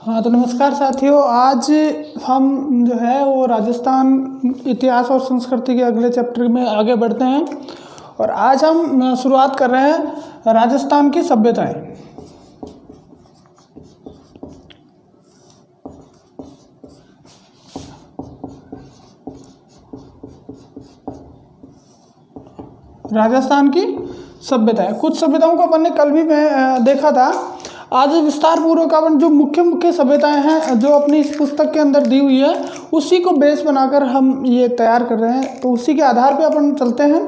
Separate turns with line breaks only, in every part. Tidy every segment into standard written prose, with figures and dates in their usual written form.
हाँ तो नमस्कार साथियों, आज हम जो है वो राजस्थान इतिहास और संस्कृति के अगले चैप्टर में आगे बढ़ते हैं। और आज हम शुरुआत कर रहे हैं राजस्थान की सभ्यताएं। राजस्थान की सभ्यताएं, कुछ सभ्यताओं को अपन ने कल भी देखा था। आज विस्तार पूर्वक अपन जो मुख्य सभ्यताएं हैं जो अपनी इस पुस्तक के अंदर दी हुई है उसी को बेस बनाकर हम ये तैयार कर रहे हैं, तो उसी के आधार पे अपन चलते हैं।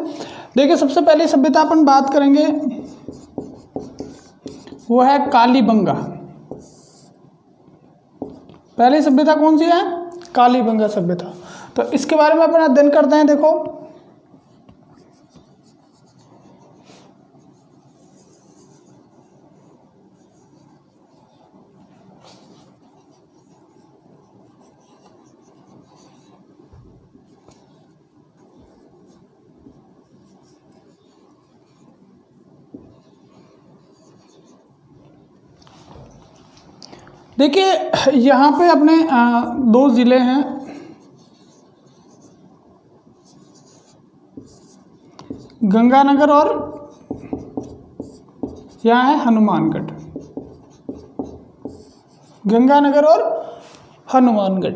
देखिए, सबसे पहले सभ्यता अपन बात करेंगे वो है कालीबंगा। पहली सभ्यता कौन सी है? कालीबंगा सभ्यता। तो इसके बारे में अपन अध्ययन करते हैं। देखो, देखिए यहाँ पे अपने दो ज़िले हैं, गंगानगर और यहाँ है हनुमानगढ़। गंगानगर और हनुमानगढ़,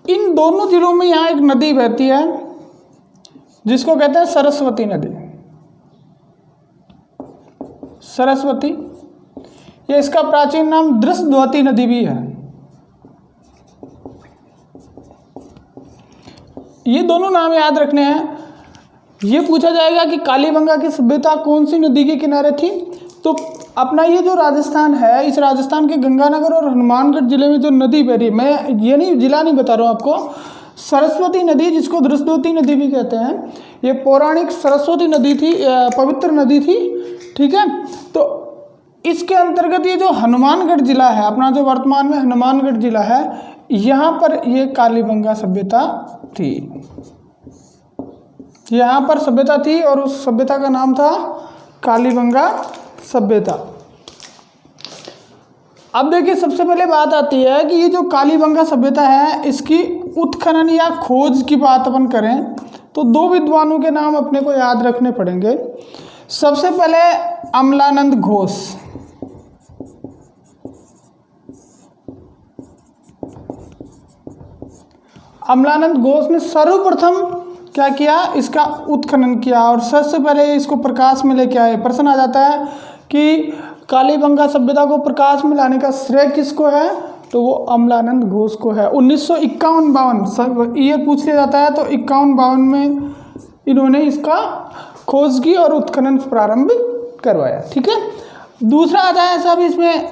इन दोनों जिलों में यहाँ एक नदी बहती है जिसको कहते हैं सरस्वती नदी। सरस्वती, ये इसका प्राचीन नाम दृष्टद्वती नदी भी है। ये दोनों नाम याद रखने हैं। ये पूछा जाएगा कि कालीबंगा की सभ्यता कौन सी नदी के किनारे थी, तो अपना ये जो राजस्थान है, इस राजस्थान के गंगानगर और हनुमानगढ़ जिले में जो नदी बह रही है, मैं ये नहीं जिला नहीं बता रहा हूँ आपको, सरस्वती नदी जिसको दृष्टद्वती नदी भी कहते हैं, ये पौराणिक सरस्वती नदी थी, पवित्र नदी थी। ठीक है, तो इसके अंतर्गत ये जो हनुमानगढ़ जिला है अपना, जो वर्तमान में हनुमानगढ़ जिला है, यहाँ पर ये कालीबंगा सभ्यता थी। यहाँ पर सभ्यता थी और उस सभ्यता का नाम था कालीबंगा सभ्यता। अब देखिए, सबसे पहले बात आती है कि ये जो कालीबंगा सभ्यता है, इसकी उत्खनन या खोज की बात अपन करें तो दो विद्वानों के नाम अपने को याद रखने पड़ेंगे। सबसे पहले अमलानंद घोष। अमलानंद घोष ने सर्वप्रथम क्या किया, इसका उत्खनन किया और सबसे पहले इसको प्रकाश में लेके आए। प्रश्न आ जाता है कि कालीबंगा सभ्यता को प्रकाश में लाने का श्रेय किसको है, तो वो अमलानंद घोष को है। 1951-52 ये पूछ लिया जाता है, तो 51-52 में इन्होंने इसका खोज की और उत्खनन प्रारंभ करवाया। ठीक है, दूसरा आता है साहब इसमें,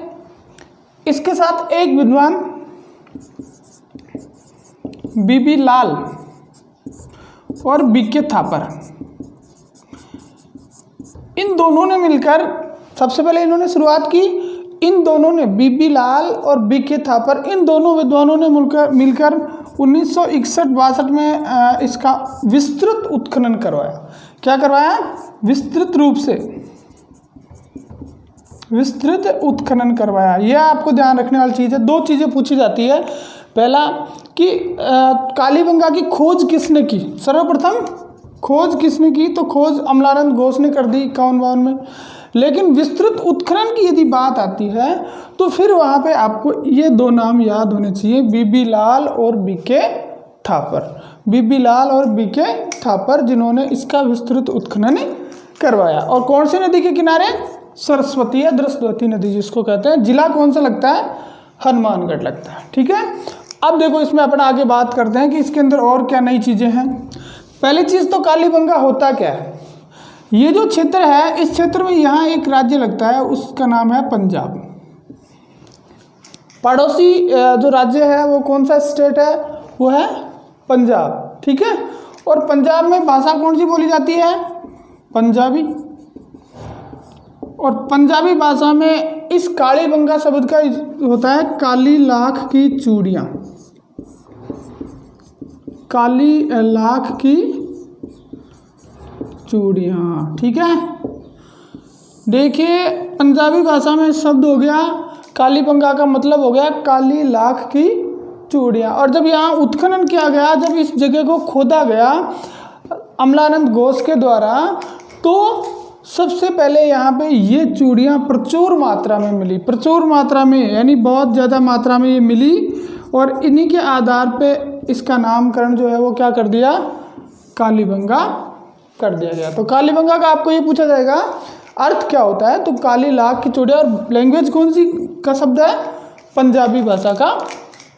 इसके साथ एक विद्वान बीबी लाल और बीके थापर, इन दोनों ने मिलकर सबसे पहले इन्होंने शुरुआत की। इन दोनों ने, बीबी लाल और बीके थापर, इन दोनों विद्वानों ने मिलकर 1961-62 में इसका विस्तृत उत्खनन करवाया। क्या करवाया? विस्तृत रूप से विस्तृत उत्खनन करवाया। यह आपको ध्यान रखने वाली चीज़ है। दो चीज़ें पूछी जाती है। पहला कि कालीबंगा की खोज किसने की, सर्वप्रथम खोज किसने की, तो खोज अमलानंद घोष ने कर दी 51-52 में। लेकिन विस्तृत उत्खनन की यदि बात आती है तो फिर वहाँ पे आपको ये दो नाम याद होने चाहिए, बीबी लाल और बीके थापर। बीबी लाल और बीके थापर जिन्होंने इसका विस्तृत उत्खनन करवाया। और कौन सी नदी के किनारे? सरस्वती या दृष्टद्वती नदी जिसको कहते हैं। जिला कौन सा लगता है? हनुमानगढ़ लगता है। ठीक है, अब देखो इसमें अपन आगे बात करते हैं कि इसके अंदर और क्या नई चीज़ें हैं। पहली चीज़ तो कालीबंगा होता क्या है। ये जो क्षेत्र है, इस क्षेत्र में यहाँ एक राज्य लगता है, उसका नाम है पंजाब। पड़ोसी जो राज्य है वो कौन सा स्टेट है? वो है पंजाब। ठीक है, और पंजाब में भाषा कौन सी बोली जाती है? पंजाबी। और पंजाबी भाषा में इस कालीबंगा शब्द का होता है काली लाख की चूड़ियाँ। काली लाख की चूड़ियाँ। ठीक है, देखिए पंजाबी भाषा में शब्द हो गया कालीबंगा का मतलब हो गया काली लाख की चूड़ियाँ। और जब यहाँ उत्खनन किया गया, जब इस जगह को खोदा गया अमलानंद घोष के द्वारा, तो सबसे पहले यहाँ पे ये चूड़ियाँ प्रचुर मात्रा में मिली, प्रचुर मात्रा में यानी बहुत ज़्यादा मात्रा में ये मिली। और इन्हीं के आधार पे इसका नामकरण जो है वो क्या कर दिया, कालीबंगा कर दिया गया। तो कालीबंगा का आपको ये पूछा जाएगा अर्थ क्या होता है, तो काली लाख की चूड़ियाँ। और लैंग्वेज कौन सी का शब्द है, पंजाबी भाषा का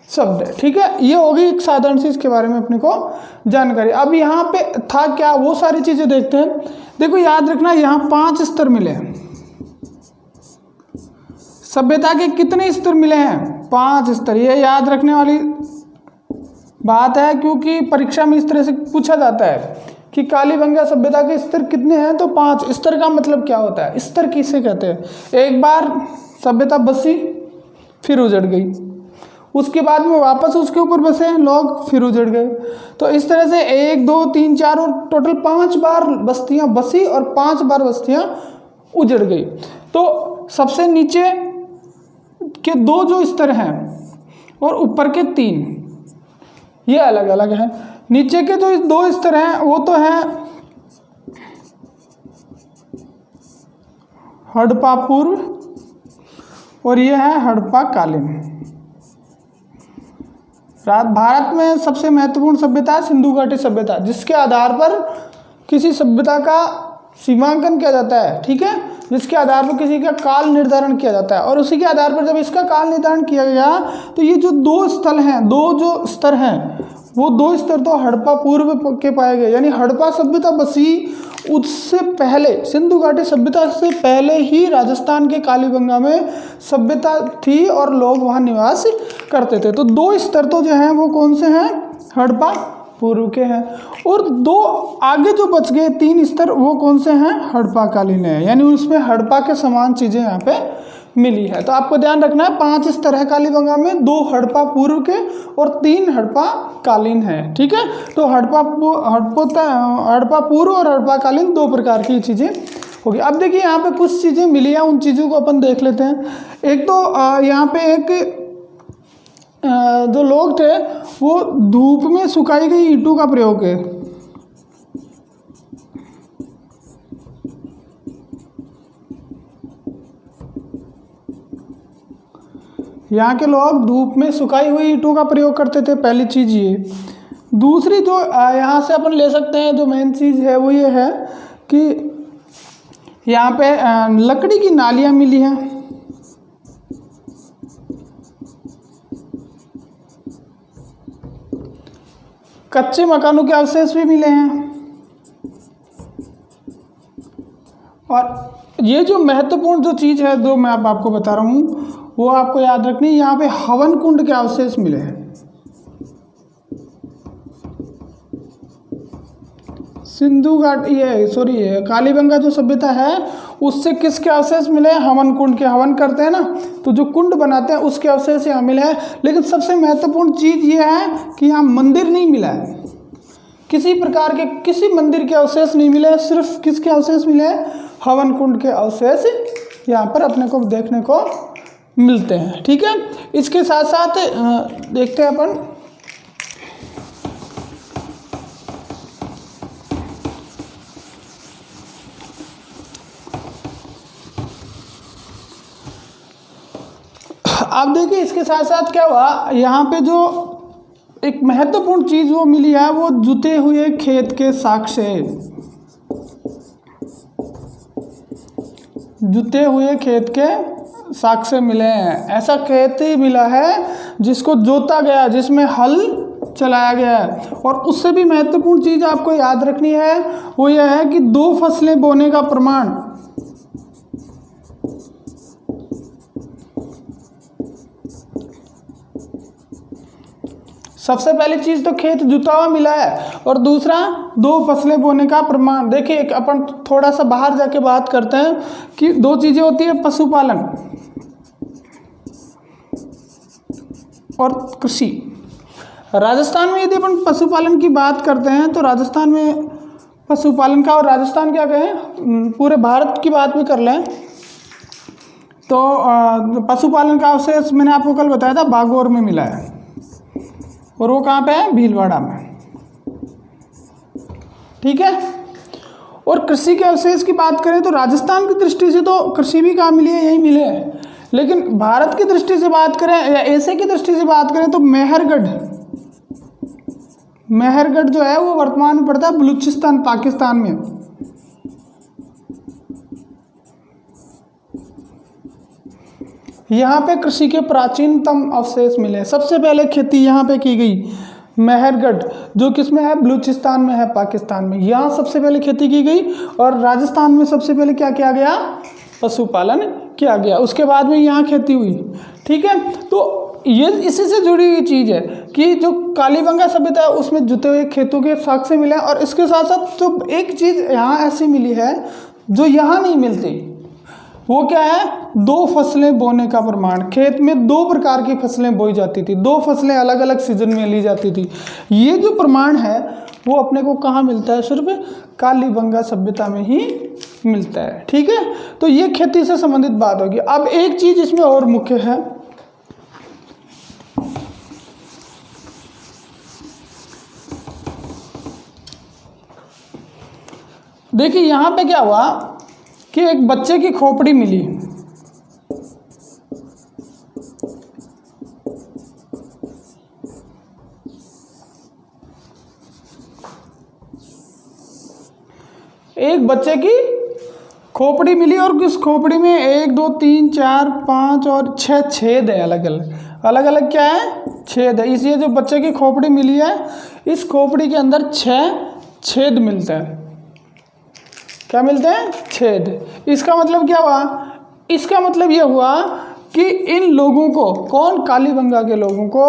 शब्द है। ठीक है, ये होगी एक साधारण सी इसके बारे में अपने को जानकारी। अब यहाँ पे था क्या, वो सारी चीज़ें देखते हैं। देखो याद रखना, यहाँ 5 स्तर मिले हैं। सभ्यता के कितने स्तर मिले हैं, 5 स्तर। ये याद रखने वाली बात है, क्योंकि परीक्षा में इस तरह से पूछा जाता है कि कालीबंगा सभ्यता के स्तर कितने हैं, तो 5 स्तर का मतलब क्या होता है, स्तर किसे कहते हैं। एक बार सभ्यता बसी फिर उजड़ गई, उसके बाद में वापस उसके ऊपर बसे लोग फिर उजड़ गए। तो इस तरह से 1 2 3 4 और टोटल 5 बार बस्तियां बसी और 5 बार बस्तियां उजड़ गई। तो सबसे नीचे के 2 जो स्तर हैं और ऊपर के 3 ये अलग अलग हैं। नीचे के जो 2 स्तर हैं वो तो हैं हड़प्पा पूर्व और ये है हड़प्पा कालीन। भारत में सबसे महत्वपूर्ण सभ्यता सिंधु घाटी सभ्यता, जिसके आधार पर किसी सभ्यता का सीमांकन किया जाता है। ठीक है, जिसके आधार पर किसी का काल निर्धारण किया जाता है। और उसी के आधार पर जब इसका काल निर्धारण किया गया, तो ये जो 2 स्थल हैं, 2 जो स्तर हैं, वो 2 स्तर तो हड़प्पा पूर्व के पाए गए, यानी हड़प्पा सभ्यता बसी उससे पहले, सिंधु घाटी सभ्यता से पहले ही राजस्थान के कालीबंगा में सभ्यता थी और लोग वहाँ निवास करते थे। तो 2 स्तर तो जो हैं वो कौन से हैं, हड़प्पा पूर्व के हैं। और 2 आगे जो बच गए 3 स्तर वो कौन से हैं, हड़प्पा कालीन है, यानी उसमें हड़प्पा के समान चीज़ें यहाँ पे मिली है। तो आपको ध्यान रखना है 5 स्तर है कालीबंगा में, 2 हड़प्पा पूर्व के और 3 हड़प्पा कालीन है। ठीक है, तो हड़प्पा पूर्व और हड़प्पा कालीन 2 प्रकार की चीज़ें होगी। अब देखिए यहाँ पे कुछ चीज़ें मिली हैं, उन चीज़ों को अपन देख लेते हैं। एक तो यहाँ पे एक जो लोग थे वो धूप में सुखाई गई ईंटों का प्रयोग है। यहाँ के लोग धूप में सुखाई हुई ईंटों का प्रयोग करते थे, पहली चीज़ ये। दूसरी जो यहाँ से अपन ले सकते हैं, जो मेन चीज़ है वो ये है कि यहाँ पे लकड़ी की नालियाँ मिली हैं। कच्चे मकानों के अवशेष भी मिले हैं। और ये जो महत्वपूर्ण जो चीज़ है जो मैं आपको बता रहा हूँ वो आपको याद रखनी, यहाँ पे हवन कुंड के अवशेष मिले हैं। सिंधु घाटी कालीबंगा जो सभ्यता है उससे किसके अवशेष मिले हैं, हवन कुंड के। हवन करते हैं ना, तो जो कुंड बनाते हैं उसके अवशेष यहाँ मिले हैं। लेकिन सबसे महत्वपूर्ण चीज़ ये है कि यहाँ मंदिर नहीं मिला है, किसी प्रकार के किसी मंदिर के अवशेष नहीं मिले हैं, सिर्फ किसके अवशेष मिले हैं, हवन कुंड के अवशेष यहाँ पर अपने को देखने को मिलते हैं। ठीक है, इसके साथ साथ देखते हैं अपन अब देखिए इसके साथ साथ क्या हुआ, यहाँ पे जो एक महत्वपूर्ण चीज़ वो मिली है वो जुते हुए खेत के साक्ष्य, जुते हुए खेत के साक्ष्य मिले हैं। ऐसा खेत ही मिला है जिसको जोता गया, जिसमें हल चलाया गया है। और उससे भी महत्वपूर्ण चीज़ आपको याद रखनी है वो यह है कि 2 फसलें बोने का प्रमाण। सबसे पहली चीज़ तो खेत जुता हुआ मिला है, और दूसरा 2 फसलें बोने का प्रमाण। देखिए अपन थोड़ा सा बाहर जाके बात करते हैं कि 2 चीज़ें होती है, पशुपालन और कृषि। राजस्थान में यदि अपन पशुपालन की बात करते हैं तो राजस्थान में पशुपालन का, और राजस्थान क्या कहें पूरे भारत की बात भी कर लें तो पशुपालन का अवशेष मैंने आपको कल बताया था बागोर में मिला है, और वो कहाँ पे है? भीलवाड़ा में। ठीक है। और कृषि के अवशेष की बात करें तो राजस्थान की दृष्टि से तो कृषि भी कहाँ मिली है? यही मिले हैं। लेकिन भारत की दृष्टि से बात करें या एशिया की दृष्टि से बात करें तो मेहरगढ़ जो है वो वर्तमान में पड़ता है बलूचिस्तान, पाकिस्तान में। यहाँ पे कृषि के प्राचीनतम अवशेष मिले। सबसे पहले खेती यहाँ पे की गई मेहरगढ़, जो किसमें है? बलूचिस्तान में है, पाकिस्तान में। यहाँ सबसे पहले खेती की गई। और राजस्थान में सबसे पहले क्या किया गया? पशुपालन किया गया। उसके बाद में यहाँ खेती हुई। ठीक है। तो ये इसी से जुड़ी हुई चीज़ है कि जो कालीबंगा सभ्यता है उसमें जुते हुए खेतों के साक्ष्य मिले। और इसके साथ साथ तो एक चीज़ यहाँ ऐसी मिली है जो यहाँ नहीं मिलती, वो क्या है? 2 फसलें बोने का प्रमाण। खेत में 2 प्रकार की फसलें बोई जाती थी, 2 फसलें अलग अलग सीजन में ली जाती थी। ये जो प्रमाण है वो अपने को कहाँ मिलता है? सिर्फ कालीबंगा सभ्यता में ही मिलता है। ठीक है। तो ये खेती से संबंधित बात होगी। अब एक चीज इसमें और मुख्य है, देखिए यहाँ पे क्या हुआ कि एक बच्चे की खोपड़ी मिली। एक बच्चे की खोपड़ी मिली और इस खोपड़ी में 1 2 3 4 5 और 6 छेद है। अलग अलग क्या है? छेद है। इसलिए जो बच्चे की खोपड़ी मिली है, इस खोपड़ी के अंदर 6 छेद मिलते हैं। क्या मिलते हैं? छेद। इसका मतलब क्या हुआ? इसका मतलब यह हुआ कि इन लोगों को, कौन? कालीबंगा के लोगों को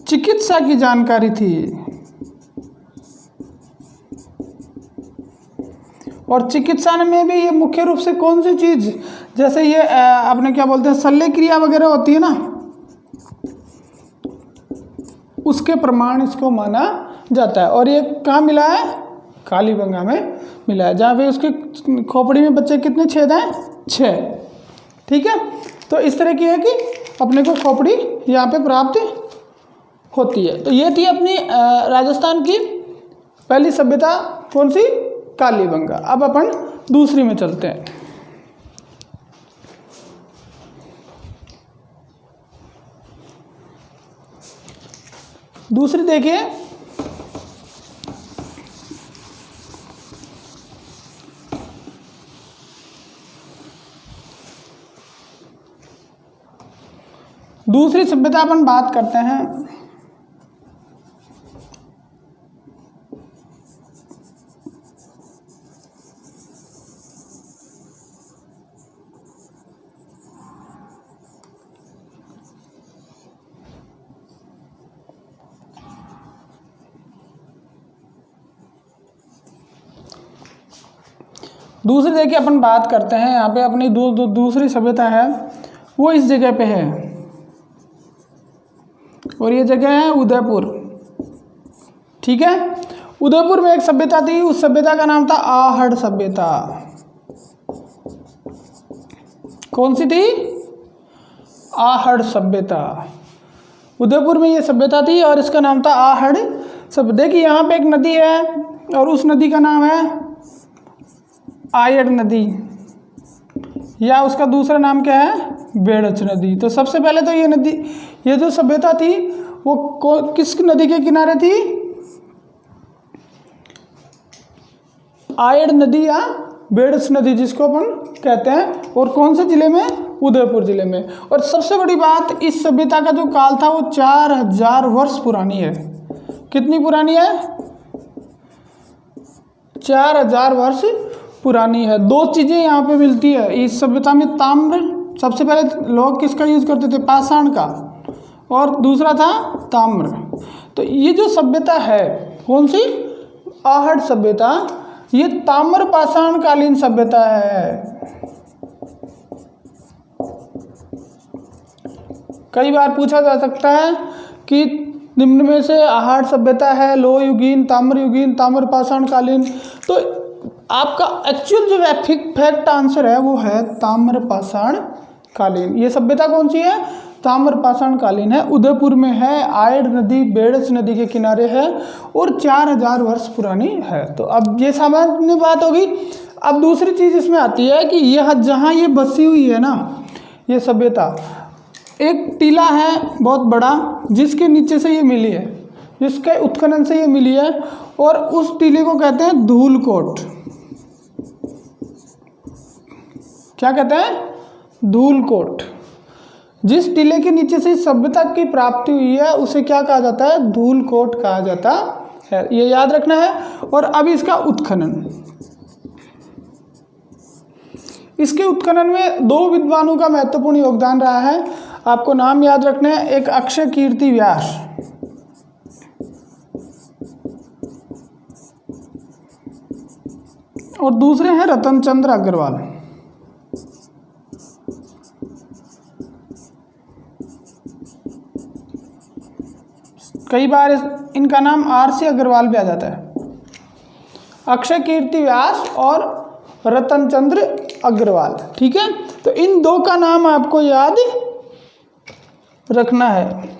चिकित्सा की जानकारी थी। और चिकित्सा में भी ये मुख्य रूप से कौन सी चीज, जैसे ये अपने क्या बोलते हैं, शल्य क्रिया वगैरह होती है ना, उसके प्रमाण इसको माना जाता है। और ये कहाँ मिला है? कालीबंगा में मिला है, जहाँ पे उसकी खोपड़ी में बच्चे कितने छेद हैं? 6। ठीक है। तो इस तरह की है कि अपने को खोपड़ी यहाँ पे प्राप्त होती है। तो ये थी अपनी राजस्थान की पहली सभ्यता, कौन सी? कालीबंगा। अब अपन दूसरी में चलते हैं। दूसरी देखिए, दूसरी सभ्यता अपन बात करते हैं दूसरी देखिए अपन बात करते हैं यहाँ पे अपनी दूसरी सभ्यता है वो इस जगह पे है, और ये जगह है उदयपुर। ठीक है। उदयपुर में एक सभ्यता थी, उस सभ्यता का नाम था आहड़ सभ्यता। कौन सी थी? आहड़ सभ्यता। उदयपुर में ये सभ्यता थी और इसका नाम था आहड़ सभ्यता। देखिए यहाँ पे एक नदी है और उस नदी का नाम है आयड़ नदी, या उसका दूसरा नाम क्या है? बेड़च नदी। तो सबसे पहले तो ये नदी, ये जो सभ्यता थी वो किस नदी के किनारे थी? आयड़ नदी या बेड़च नदी जिसको अपन कहते हैं। और कौन से जिले में? उदयपुर जिले में। और सबसे बड़ी बात, इस सभ्यता का जो काल था वो 4000 वर्ष पुरानी है। कितनी पुरानी है? 4000 वर्ष पुरानी है। 2 चीज़ें यहाँ पे मिलती है इस सभ्यता में। ताम्र, सबसे पहले लोग किसका यूज करते थे? पाषाण का, और दूसरा था ताम्र। तो ये जो सभ्यता है, कौन सी? आहड़ सभ्यता, ये ताम्र पाषाण कालीन सभ्यता है। कई बार पूछा जा सकता है कि निम्न में से आहड़ सभ्यता है लोह युगीन, ताम्र युगीन, ताम्र पाषाण कालीन। तो आपका एक्चुअल जो फैक्ट आंसर है वो है ताम्रपाषाण कालीन। ये सभ्यता कौन सी है? ताम्रपाषाण कालीन है, उदयपुर में है, आयड़ नदी बेड़च नदी के किनारे है और 4000 वर्ष पुरानी है। तो अब ये सामान्य बात होगी। अब दूसरी चीज़ इसमें आती है कि यह जहाँ ये बसी हुई है ना ये सभ्यता, एक टीला है बहुत बड़ा जिसके नीचे से ये मिली है, जिसके उत्खनन से ये मिली है, और उस टीले को कहते हैं धूलकोट। क्या कहते हैं? धूलकोट। जिस टीले के नीचे से सभ्यता की प्राप्ति हुई है उसे क्या कहा जाता है? धूलकोट कहा जाता है, ये याद रखना है। और अब इसका उत्खनन, इसके उत्खनन में 2 विद्वानों का महत्वपूर्ण योगदान रहा है, आपको नाम याद रखना है। एक अक्षय कीर्ति व्यास और दूसरे हैं रतन चंद्र अग्रवाल। कई बार इनका नाम आर.सी. अग्रवाल भी आ जाता है। अक्षय कीर्ति व्यास और रतन चंद्र अग्रवाल, ठीक है। तो इन 2 का नाम आपको याद रखना है,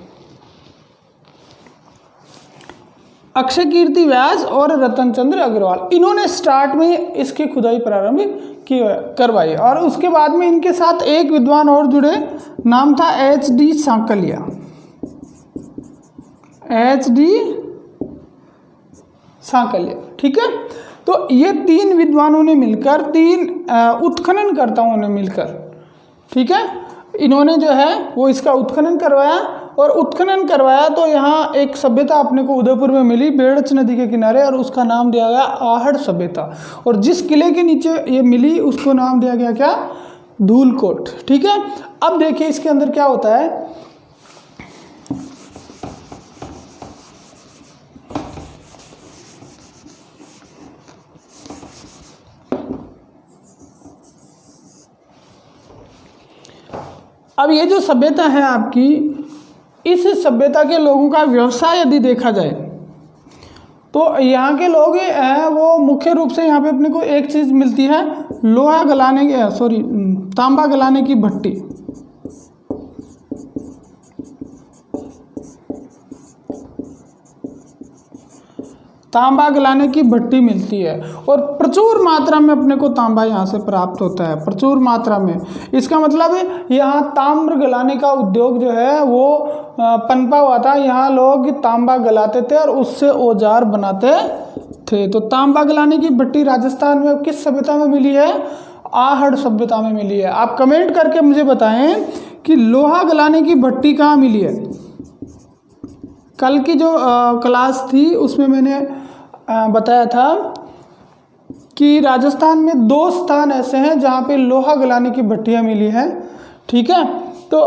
अक्षय कीर्ति व्यास और रतन चंद्र अग्रवाल। इन्होंने स्टार्ट में इसकी खुदाई प्रारंभ की करवाई और उसके बाद में इनके साथ एक विद्वान और जुड़े, नाम था H.D. सांकलिया। H.D. सांकलिया, ठीक है। तो ये 3 विद्वानों ने मिलकर, 3 उत्खननकर्ताओं ने मिलकर, ठीक है, इन्होंने जो है वो इसका उत्खनन करवाया। और उत्खनन करवाया तो यहाँ एक सभ्यता अपने को उदयपुर में मिली बेड़च नदी के किनारे, और उसका नाम दिया गया आहड़ सभ्यता। और जिस किले के नीचे ये मिली उसको नाम दिया गया क्या? धूलकोट, ठीक है। अब देखिए इसके अंदर क्या होता है। अब ये जो सभ्यता है आपकी, इस सभ्यता के लोगों का व्यवसाय यदि देखा जाए तो यहाँ के लोग हैं वो मुख्य रूप से यहाँ पे अपने को एक चीज़ मिलती है, लोहा गलाने की तांबा गलाने की भट्टी। तांबा गलाने की भट्टी मिलती है और प्रचुर मात्रा में अपने को तांबा यहाँ से प्राप्त होता है, प्रचुर मात्रा में। इसका मतलब है यहाँ ताम्र गलाने का उद्योग जो है वो पनपा हुआ था। यहाँ लोग तांबा गलाते थे और उससे औजार बनाते थे। तो तांबा गलाने की भट्टी राजस्थान में किस सभ्यता में मिली है? आहड़ सभ्यता में मिली है। आप कमेंट करके मुझे बताएं कि लोहा गलाने की भट्टी कहाँ मिली है। कल की जो क्लास थी उसमें मैंने बताया था कि राजस्थान में 2 स्थान ऐसे हैं जहाँ पे लोहा गलाने की भट्टियाँ मिली हैं, ठीक है। तो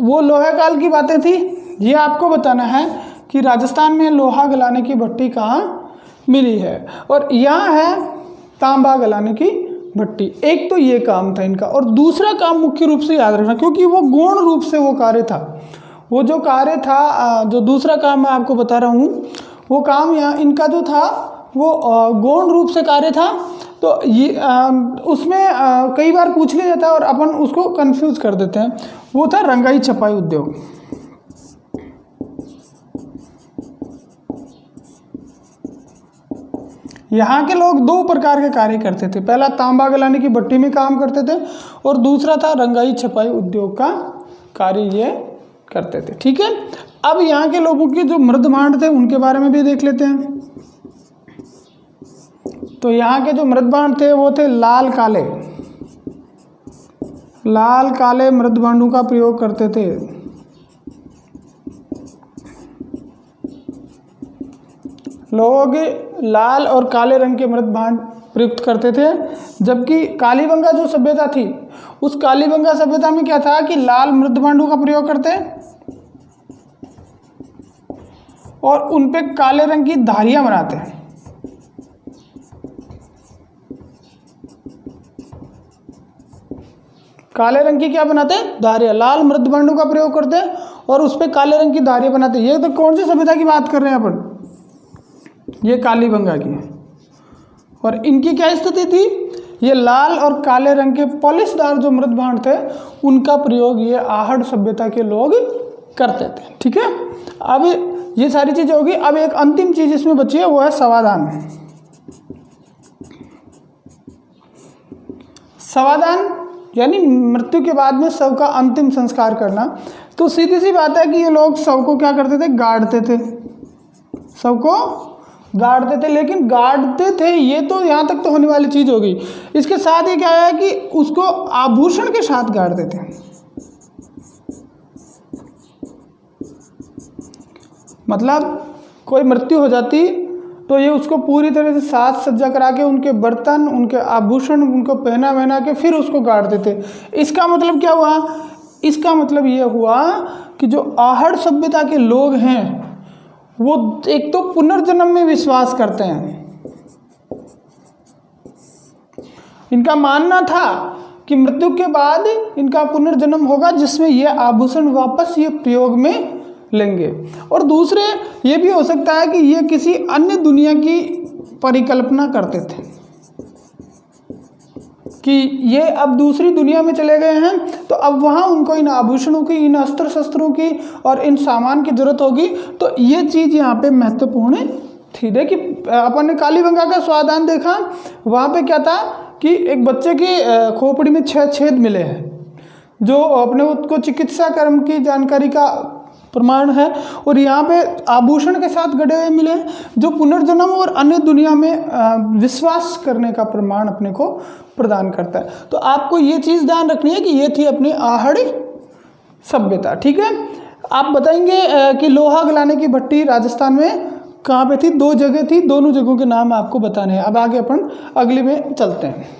वो लोहे काल की बातें थी, ये आपको बताना है कि राजस्थान में लोहा गलाने की भट्टी कहाँ मिली है। और यहाँ है तांबा गलाने की भट्टी। एक तो ये काम था इनका, और दूसरा काम मुख्य रूप से याद रखना, क्योंकि वो गौण रूप से वो कार्य था। वो जो कार्य था, जो दूसरा काम मैं आपको बता रहा हूँ, वो काम यहाँ इनका जो था वो गौण रूप से कार्य था। तो ये उसमें कई बार पूछ लिया जाता है और अपन उसको कंफ्यूज कर देते हैं। वो था रंगाई छपाई उद्योग। यहाँ के लोग 2 प्रकार के कार्य करते थे। पहला तांबा गलाने की भट्टी में काम करते थे और दूसरा था रंगाई छपाई उद्योग का कार्य ये करते थे, ठीक है। अब यहाँ के लोगों के जो मृद भांड थे उनके बारे में भी देख लेते हैं। तो यहाँ के जो मृद भांड थे वो थे लाल काले मृद भांडों का प्रयोग करते थे। लोग लाल और काले रंग के मृद भांड प्रयुक्त करते थे। जबकि कालीबंगा जो सभ्यता थी, उस कालीबंगा सभ्यता में क्या था कि लाल मृद भांडों का प्रयोग करते और उन पे काले रंग की धारियां बनाते हैं। काले रंग की क्या बनाते हैं? धारियां। लाल मृद भांडों का प्रयोग करते हैं और उस पे काले रंग की धारियां बनाते हैं। ये तो कौन सी सभ्यता की बात कर रहे हैं अपन? ये कालीबंगा की है। और इनकी क्या स्थिति थी, ये लाल और काले रंग के पॉलिशदार जो मृद भांड थे उनका प्रयोग ये आहड़ सभ्यता के लोग करते थे। ठीक है, अब ये सारी चीज़ें होगी। अब एक अंतिम चीज़ इसमें बची है, वो है समाधान। समाधान यानी मृत्यु के बाद में शव का अंतिम संस्कार करना। तो सीधी सी बात है कि ये लोग शव को क्या करते थे, गाड़ते थे, शव को गाड़ते थे। लेकिन गाड़ते थे ये तो यहाँ तक तो होने वाली चीज़ हो गई, इसके साथ ही क्या है कि उसको आभूषण के साथ गाड़ते थे। मतलब कोई मृत्यु हो जाती तो ये उसको पूरी तरह से साज सज्जा करा के उनके बर्तन, उनके आभूषण, उनको पहना वहना के फिर उसको गाड़ते थे। इसका मतलब क्या हुआ, इसका मतलब ये हुआ कि जो आहड़ सभ्यता के लोग हैं वो एक तो पुनर्जन्म में विश्वास करते हैं। इनका मानना था कि मृत्यु के बाद इनका पुनर्जन्म होगा जिसमें ये आभूषण वापस ये प्रयोग में लेंगे। और दूसरे ये भी हो सकता है कि ये किसी अन्य दुनिया की परिकल्पना करते थे कि ये अब दूसरी दुनिया में चले गए हैं तो अब वहाँ उनको इन आभूषणों की, इन अस्त्र शस्त्रों की और इन सामान की जरूरत होगी। तो ये चीज़ यहाँ पे महत्वपूर्ण थी। देखिए अपन ने कालीबंगा का स्वादान देखा, वहाँ पे क्या था कि एक बच्चे की खोपड़ी में 6 छेद मिले हैं जो अपने उसको चिकित्सा कर्म की जानकारी का प्रमाण है। और यहाँ पे आभूषण के साथ गड़े हुए मिले जो पुनर्जन्म और अन्य दुनिया में विश्वास करने का प्रमाण अपने को प्रदान करता है। तो आपको ये चीज़ ध्यान रखनी है कि ये थी अपनी आहड़ सभ्यता। ठीक है, आप बताएंगे कि लोहा गलाने की भट्टी राजस्थान में कहाँ पे थी, 2 जगह थी, दोनों जगहों के नाम आपको बताने हैं। अब आगे अपन अगली में चलते हैं।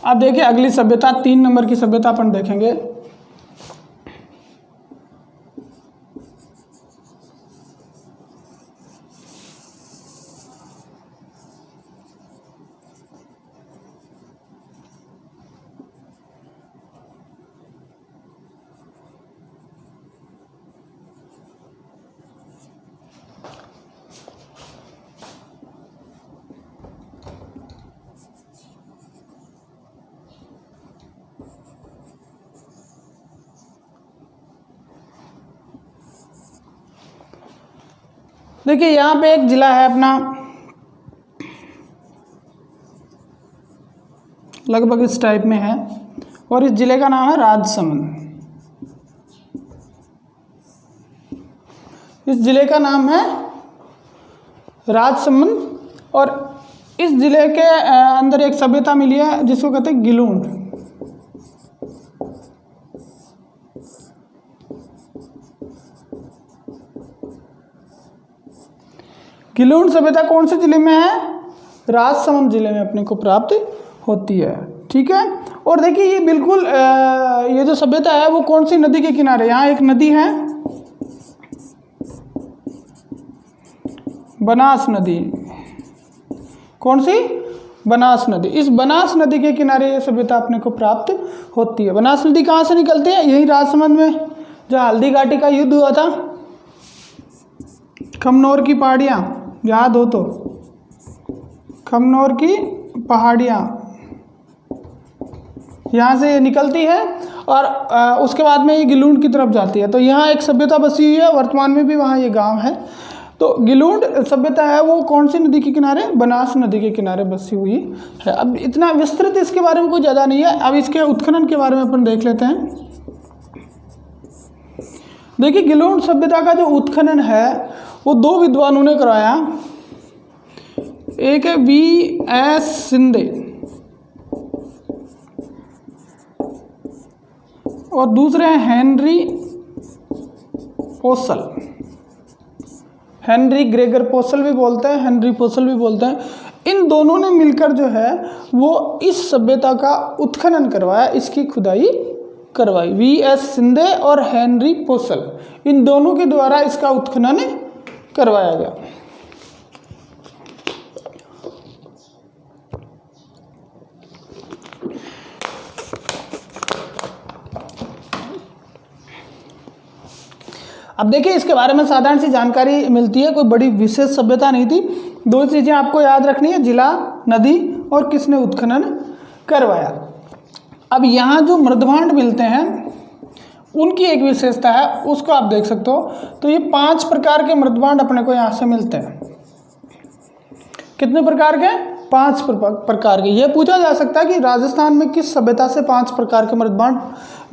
अब देखिए अगली सभ्यता 3 नंबर की सभ्यता अपन देखेंगे। देखिए यहाँ पे एक जिला है अपना, लगभग इस टाइप में है, और इस जिले का नाम है राजसमंद। इस जिले का नाम है राजसमंद और इस जिले के अंदर एक सभ्यता मिली है जिसको कहते हैं गिलूंड। गिलूंड सभ्यता कौन से जिले में है, राजसमंद जिले में अपने को प्राप्त होती है। ठीक है, और देखिए ये बिल्कुल ये जो सभ्यता है वो कौन सी नदी के किनारे, यहाँ एक नदी है बनास नदी। कौन सी, बनास नदी। इस बनास नदी के किनारे ये सभ्यता अपने को प्राप्त होती है। बनास नदी कहाँ से निकलती है, यही राजसमंद में जहाँ हल्दी घाटी का युद्ध हुआ था, खमनोर की पहाड़ियाँ याद हो तो, खमनोर की पहाड़ियाँ यहाँ से ये निकलती है और उसके बाद में ये गिलूंड की तरफ जाती है। तो यहाँ एक सभ्यता बसी हुई है, वर्तमान में भी वहाँ ये गांव है। तो गिलूंड सभ्यता है वो कौन सी नदी के किनारे, बनास नदी के किनारे बसी हुई है। अब इतना विस्तृत इसके बारे में कोई ज़्यादा नहीं है। अब इसके उत्खनन के बारे में अपन देख लेते हैं। देखिए गिलूंड सभ्यता का जो उत्खनन है वो 2 विद्वानों ने कराया। एक है V.S. शिंदे और दूसरे हैं हेनरी पोसल। हेनरी ग्रेगर पोसल भी बोलते हैं, हेनरी पोसल भी बोलते हैं। इन दोनों ने मिलकर जो है वो इस सभ्यता का उत्खनन करवाया, इसकी खुदाई करवाई। वी.एस. शिंदे और हेनरी पोसल, इन दोनों के द्वारा इसका उत्खनन करवाया गया। अब देखिए इसके बारे में साधारण सी जानकारी मिलती है, कोई बड़ी विशेष सभ्यता नहीं थी। दो चीज़ें आपको याद रखनी है, जिला, नदी और किसने उत्खनन करवाया। अब यहाँ जो मृदभांड मिलते हैं उनकी एक विशेषता है, उसको आप देख सकते हो। तो ये 5 प्रकार के मृदभांड अपने को यहाँ से मिलते हैं। कितने प्रकार के? 5 प्रकार के। ये पूछा जा सकता है कि राजस्थान में किस सभ्यता से 5 प्रकार के मृदभांड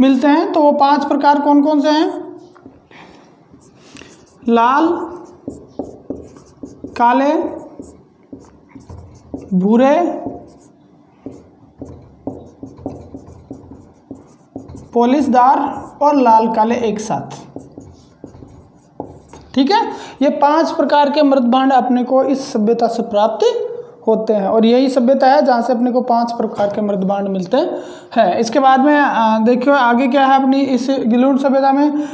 मिलते हैं। तो वो 5 प्रकार कौन कौन से हैं? लाल, काले, भूरे, पॉलिशदार और लाल काले एक साथ। ठीक है, ये 5 प्रकार के मृदभांड अपने को इस सभ्यता से प्राप्त होते हैं और यही सभ्यता है जहाँ से अपने को 5 प्रकार के मृदभांड मिलते हैं। इसके बाद में देखियो आगे क्या है अपनी इस गिलूण सभ्यता में,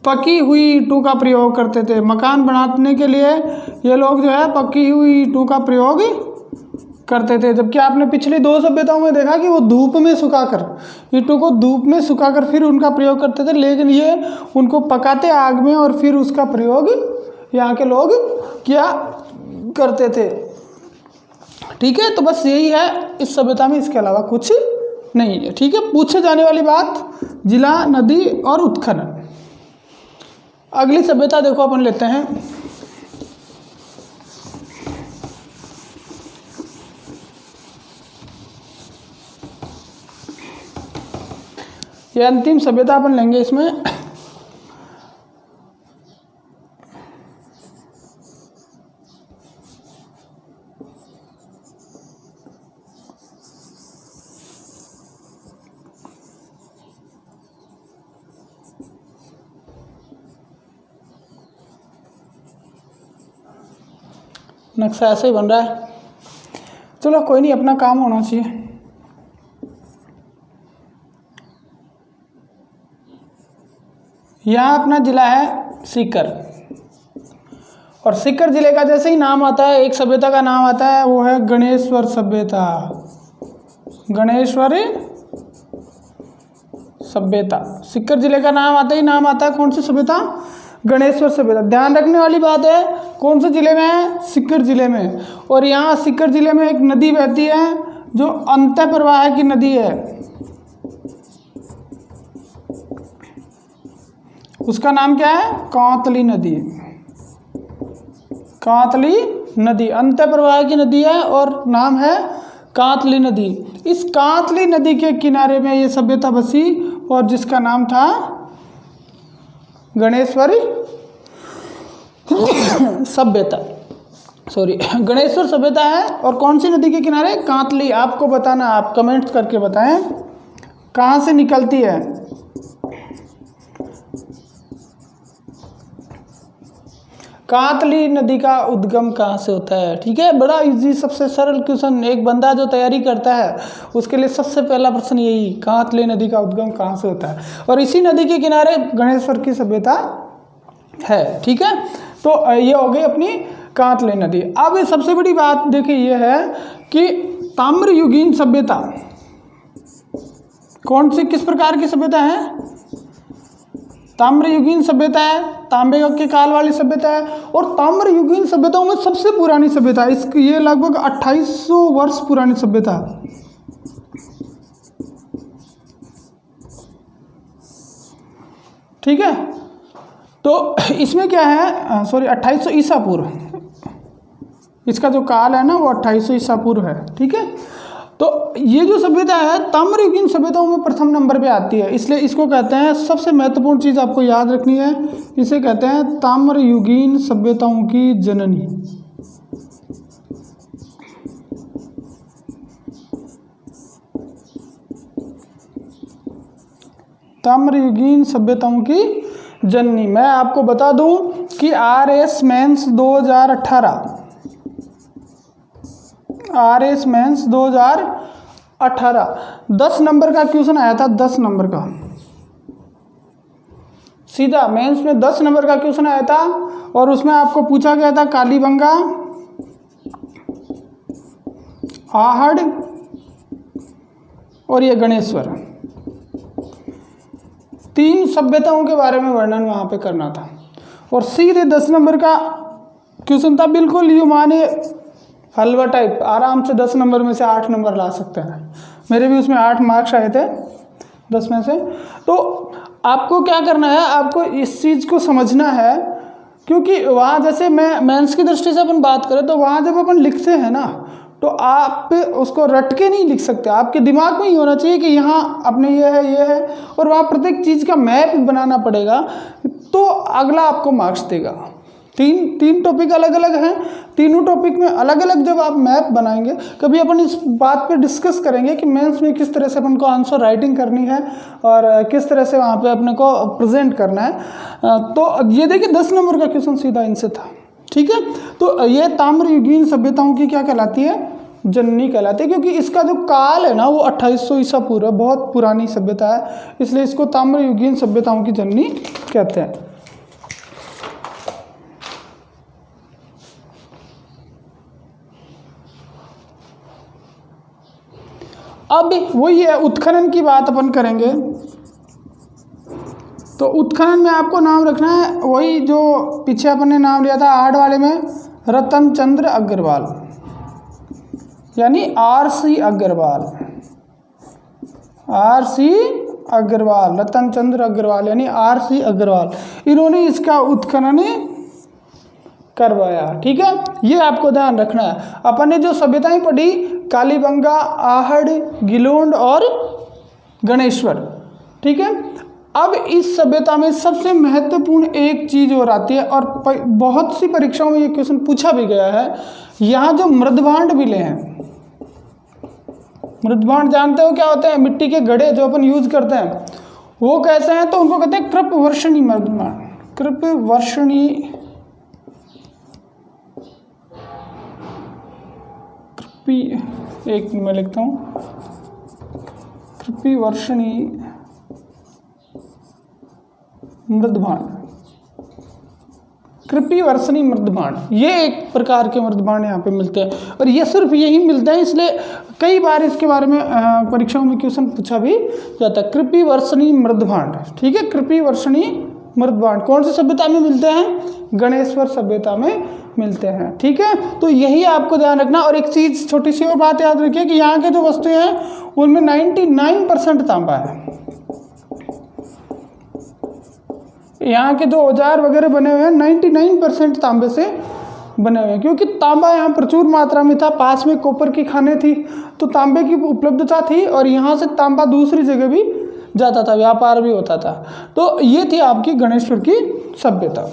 पकी हुई ईंटों का प्रयोग करते थे। मकान बनाने के लिए ये लोग जो है पकी हुई ईंटों का प्रयोग करते थे, जबकि आपने पिछली 2 सभ्यताओं में देखा कि वो धूप में सुखाकर, ईंटों को धूप में सुखाकर फिर उनका प्रयोग करते थे, लेकिन ये उनको पकाते आग में और फिर उसका प्रयोग यहाँ के लोग किया करते थे। ठीक है, तो बस यही है इस सभ्यता में, इसके अलावा कुछ नहीं है। ठीक है, पूछे जाने वाली बात जिला, नदी और उत्खनन। अगली सभ्यता देखो अपन लेते हैं ये अंतिम सभ्यता अपन लेंगे इसमें। नक्शा ऐसे ही बन रहा है, चलो कोई नहीं, अपना काम होना चाहिए। यहाँ अपना जिला है सीकर, और सीकर जिले का जैसे ही नाम आता है एक सभ्यता का नाम आता है, वो है गणेश्वर सभ्यता। गणेश्वरी सभ्यता, सीकर जिले का नाम आते ही नाम आता है कौन सी सभ्यता? गणेश्वर सभ्यता। ध्यान रखने वाली बात है, कौन से जिले में है? सीकर जिले में। और यहाँ सीकर जिले में एक नदी बहती है जो अंत प्रवाह की नदी है, उसका नाम क्या है? कांतली नदी। कांतली नदी अंत प्रवाह की नदी है और नाम है कांतली नदी। इस कांतली नदी के किनारे में ये सभ्यता बसी और जिसका नाम था गणेश्वरी सभ्यता, सॉरी गणेश्वर सभ्यता है। और कौन सी नदी के किनारे? कांतली। आपको बताना, आप कमेंट्स करके बताएं कहाँ से निकलती है। कांतली नदी का उद्गम कहाँ से होता है? ठीक है, बड़ा इजी, सबसे सरल क्वेश्चन। एक बंदा जो तैयारी करता है उसके लिए सबसे पहला प्रश्न यही, कांतली नदी का उद्गम कहाँ से होता है? और इसी नदी के किनारे गणेश्वर की सभ्यता है। ठीक है, तो ये हो गई अपनी कांतली नदी। अब सबसे बड़ी बात देखिए ये है कि ताम्रयुगीन सभ्यता कौन सी, किस प्रकार की सभ्यता है? ताम्रयुगीन सभ्यता है, तांबे के काल वाली सभ्यता है। और ताम्रयुगीन सभ्यताओं में सबसे पुरानी सभ्यता है, इसकी ये लगभग 2800 वर्ष पुरानी सभ्यता है। ठीक है, तो इसमें क्या है, सॉरी 2800 ईसा पूर्व, इसका जो काल है ना वो 2800 ईसा पूर्व है। ठीक है, तो ये जो सभ्यता है ताम्रयुगीन सभ्यताओं में प्रथम नंबर पे आती है, इसलिए इसको कहते हैं, सबसे महत्वपूर्ण चीज़ आपको याद रखनी है, इसे कहते हैं ताम्रयुगीन सभ्यताओं की जननी। ताम्रयुगीन सभ्यताओं की जननी। मैं आपको बता दूं कि RS mains 2018 RS mains 2018 18, 10 number का क्वेश्चन आया था, 10 नंबर का, सीधा मेंस में 10 नंबर का क्वेश्चन आया था और उसमें आपको पूछा गया था कालीबंगा, आहड़ और ये गणेश्वर, 3 सभ्यताओं के बारे में वर्णन वहाँ पे करना था और सीधे 10 नंबर का क्वेश्चन था, बिल्कुल यू माने हलवा टाइप, आराम से 10 नंबर में से 8 नंबर ला सकते हैं। मेरे भी उसमें 8 मार्क्स आए थे 10 में से। तो आपको क्या करना है, आपको इस चीज़ को समझना है, क्योंकि वहाँ जैसे मैं मेंस की दृष्टि से अपन बात करें तो वहाँ जब अपन लिखते हैं ना, तो आप उसको रट के नहीं लिख सकते, आपके दिमाग में ही होना चाहिए कि यहाँ अपने ये है और वहाँ प्रत्येक चीज़ का मैप बनाना पड़ेगा, तो अगला आपको मार्क्स देगा। तीन टॉपिक अलग अलग हैं, तीनों टॉपिक में अलग अलग जब आप मैप बनाएंगे, कभी अपन इस बात पे डिस्कस करेंगे कि मेंस में किस तरह से अपन को आंसर राइटिंग करनी है और किस तरह से वहाँ पे अपने को प्रेजेंट करना है। तो ये देखिए 10 नंबर का क्वेश्चन सीधा इनसे था, ठीक है। तो ये ताम्रयुगीन सभ्यताओं की क्या कहलाती है, जननी कहलाती है, क्योंकि इसका जो काल है ना वो 2800 ईसा पूर्व है, बहुत पुरानी सभ्यता है, इसलिए इसको ताम्रयुगीन सभ्यताओं की जननी कहते हैं। अब वही है, उत्खनन की बात अपन करेंगे। तो उत्खनन में आपको नाम रखना है वही जो पीछे अपन ने नाम लिया था आहड़ वाले में, रतन चंद्र अग्रवाल, यानी RC अग्रवाल, रतन चंद्र अग्रवाल यानी RC अग्रवाल, इन्होंने इसका उत्खनन करवाया, ठीक है। ये आपको ध्यान रखना है। अपन ने जो सभ्यताएं पढ़ी, कालीबंगा, आहड़, गिलोंड और गणेश्वर, ठीक है। अब इस सभ्यता में सबसे महत्वपूर्ण एक चीज और आती है और बहुत सी परीक्षाओं में ये क्वेश्चन पूछा भी गया है, यहाँ जो मृदभांड मिले हैं, मृदभांड जानते हो क्या होते हैं, मिट्टी के घड़े जो अपन यूज करते हैं, वो कैसे हैं, तो उनको कहते हैं कृपवर्षणी मृदभांड, कृपवर्षणी, एक मैं लिखता हूँ, कृपवर्षणी मृदभांड, कृपवर्षणी मृदभांड, ये एक प्रकार के मृदभांड यहाँ पे मिलते हैं और ये सिर्फ यही मिलते हैं, इसलिए कई बार इसके बारे में परीक्षाओं में क्वेश्चन पूछा भी जाता है। कृपवर्षणी मृदभांड, ठीक है, कृपवर्षणी मृदभांड कौन सी सभ्यता में मिलते हैं, गणेश्वर सभ्यता में मिलते हैं, ठीक है। तो यही आपको ध्यान रखना। और एक चीज छोटी सी और बात याद रखिए कि यहाँ के जो वस्तुएं हैं उनमें 99% तांबा है। यहाँ के जो औजार वगैरह बने हुए हैं 99% तांबे से बने हुए हैं, क्योंकि तांबा यहाँ प्रचुर मात्रा में था, पास में कॉपर की खानें थी तो तांबे की उपलब्धता थी और यहाँ से तांबा दूसरी जगह भी जाता था, व्यापार भी होता था। तो ये थी आपकी गणेश्वर की सभ्यता।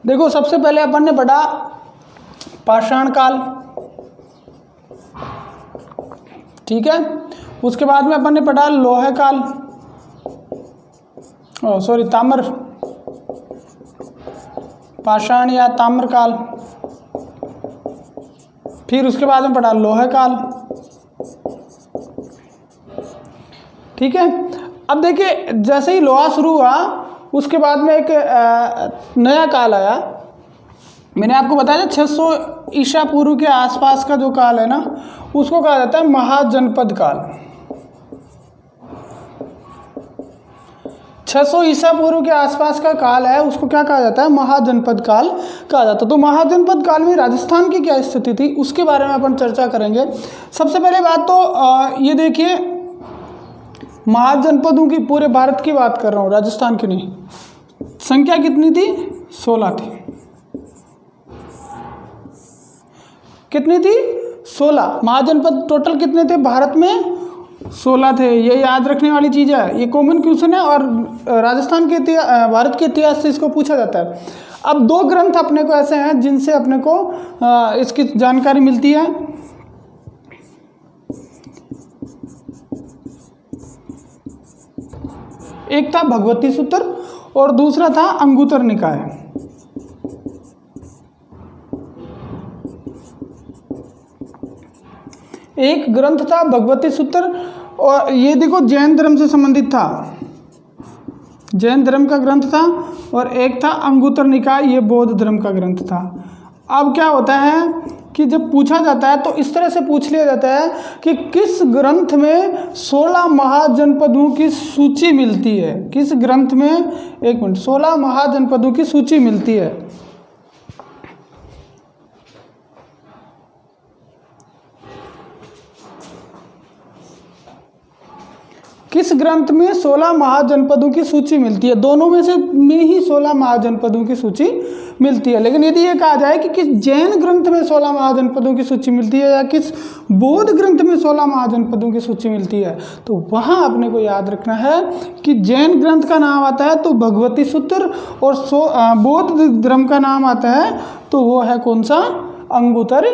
देखो सबसे पहले अपन ने पढ़ा पाषाण काल, ठीक है। उसके बाद में अपन ने पढ़ा लोह काल, ताम्र, पाषाण या ताम्र काल। फिर उसके बाद में पढ़ा लोह काल, ठीक है। अब देखिए जैसे ही लोहा शुरू हुआ उसके बाद में एक नया काल आया। मैंने आपको बताया 600 ईसा पूर्व के आसपास का जो काल है ना उसको कहा जाता है महाजनपद काल। 600 ईसा पूर्व के आसपास का काल है, उसको क्या कहा जाता है, महाजनपद काल कहा जाता है। तो महाजनपद काल में राजस्थान की क्या स्थिति थी उसके बारे में अपन चर्चा करेंगे। सबसे पहले बात तो ये देखिए, महाजनपदों की पूरे भारत की बात कर रहा हूँ, राजस्थान की नहीं। संख्या कितनी थी, 16 थी। कितनी थी, 16। महाजनपद टोटल कितने थे भारत में, 16 थे, ये याद रखने वाली चीज़ है, ये कॉमन क्वेश्चन है और राजस्थान के भारत के इतिहास से इसको पूछा जाता है। अब दो ग्रंथ अपने को ऐसे हैं जिनसे अपने को इसकी जानकारी मिलती है। एक था भगवती सूत्र और दूसरा था अंगुतर निकाय। एक ग्रंथ था भगवती सूत्र और ये देखो जैन धर्म से संबंधित था, जैन धर्म का ग्रंथ था, और एक था अंगुतर निकाय, ये बौद्ध धर्म का ग्रंथ था। अब क्या होता है कि जब पूछा जाता है तो इस तरह से पूछ लिया जाता है कि किस ग्रंथ में 16 महाजनपदों की सूची मिलती है, किस ग्रंथ में, एक मिनट, 16 महाजनपदों की सूची मिलती है। किस ग्रंथ में 16 महाजनपदों की सूची मिलती है? दोनों में से में ही 16 महाजनपदों की सूची मिलती है, लेकिन यदि ये कहा जाए कि किस जैन ग्रंथ में 16 महाजनपदों की सूची मिलती है या किस बौद्ध ग्रंथ में 16 महाजनपदों की सूची मिलती है, तो वहाँ अपने को याद रखना है कि जैन ग्रंथ का नाम आता है तो भगवती सूत्र, और बौद्ध धर्म का नाम आता है तो वो है कौन सा, अंगुतर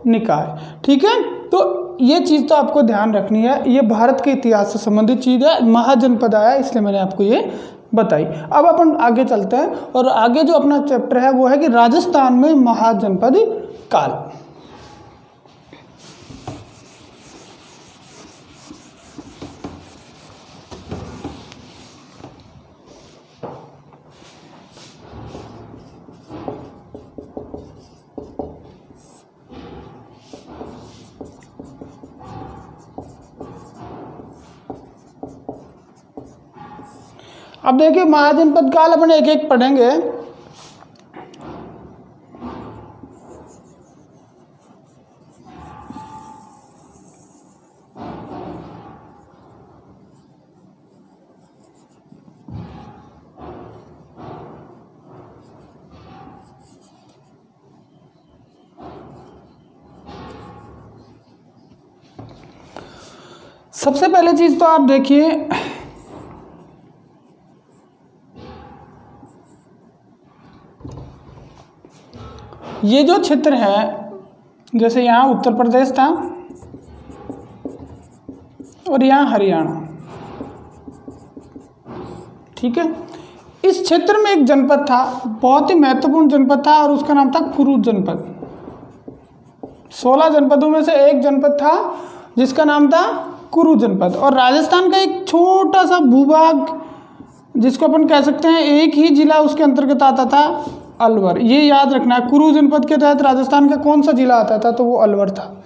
निकाय। ठीक है, तो ये चीज़ तो आपको ध्यान रखनी है, ये भारत के इतिहास से संबंधित चीज़ है, महाजनपद आया इसलिए मैंने आपको ये बताई। अब अपन आगे चलते हैं और आगे जो अपना चैप्टर है वो है कि राजस्थान में महाजनपद काल। अब देखिए महाजनपद काल अपन एक एक पढ़ेंगे। सबसे पहले चीज तो आप देखिए, ये जो क्षेत्र है, जैसे यहाँ उत्तर प्रदेश था और यहाँ हरियाणा, ठीक है, इस क्षेत्र में एक जनपद था, बहुत ही महत्वपूर्ण जनपद था और उसका नाम था कुरु जनपद। 16 जनपदों में से एक जनपद था जिसका नाम था कुरु जनपद। और राजस्थान का एक छोटा सा भूभाग जिसको अपन कह सकते हैं एक ही जिला उसके अंतर्गत आता था, अलवर। ये याद रखना है, कुरु जनपद के तहत राजस्थान का कौन सा जिला आता था, तो वो अलवर था।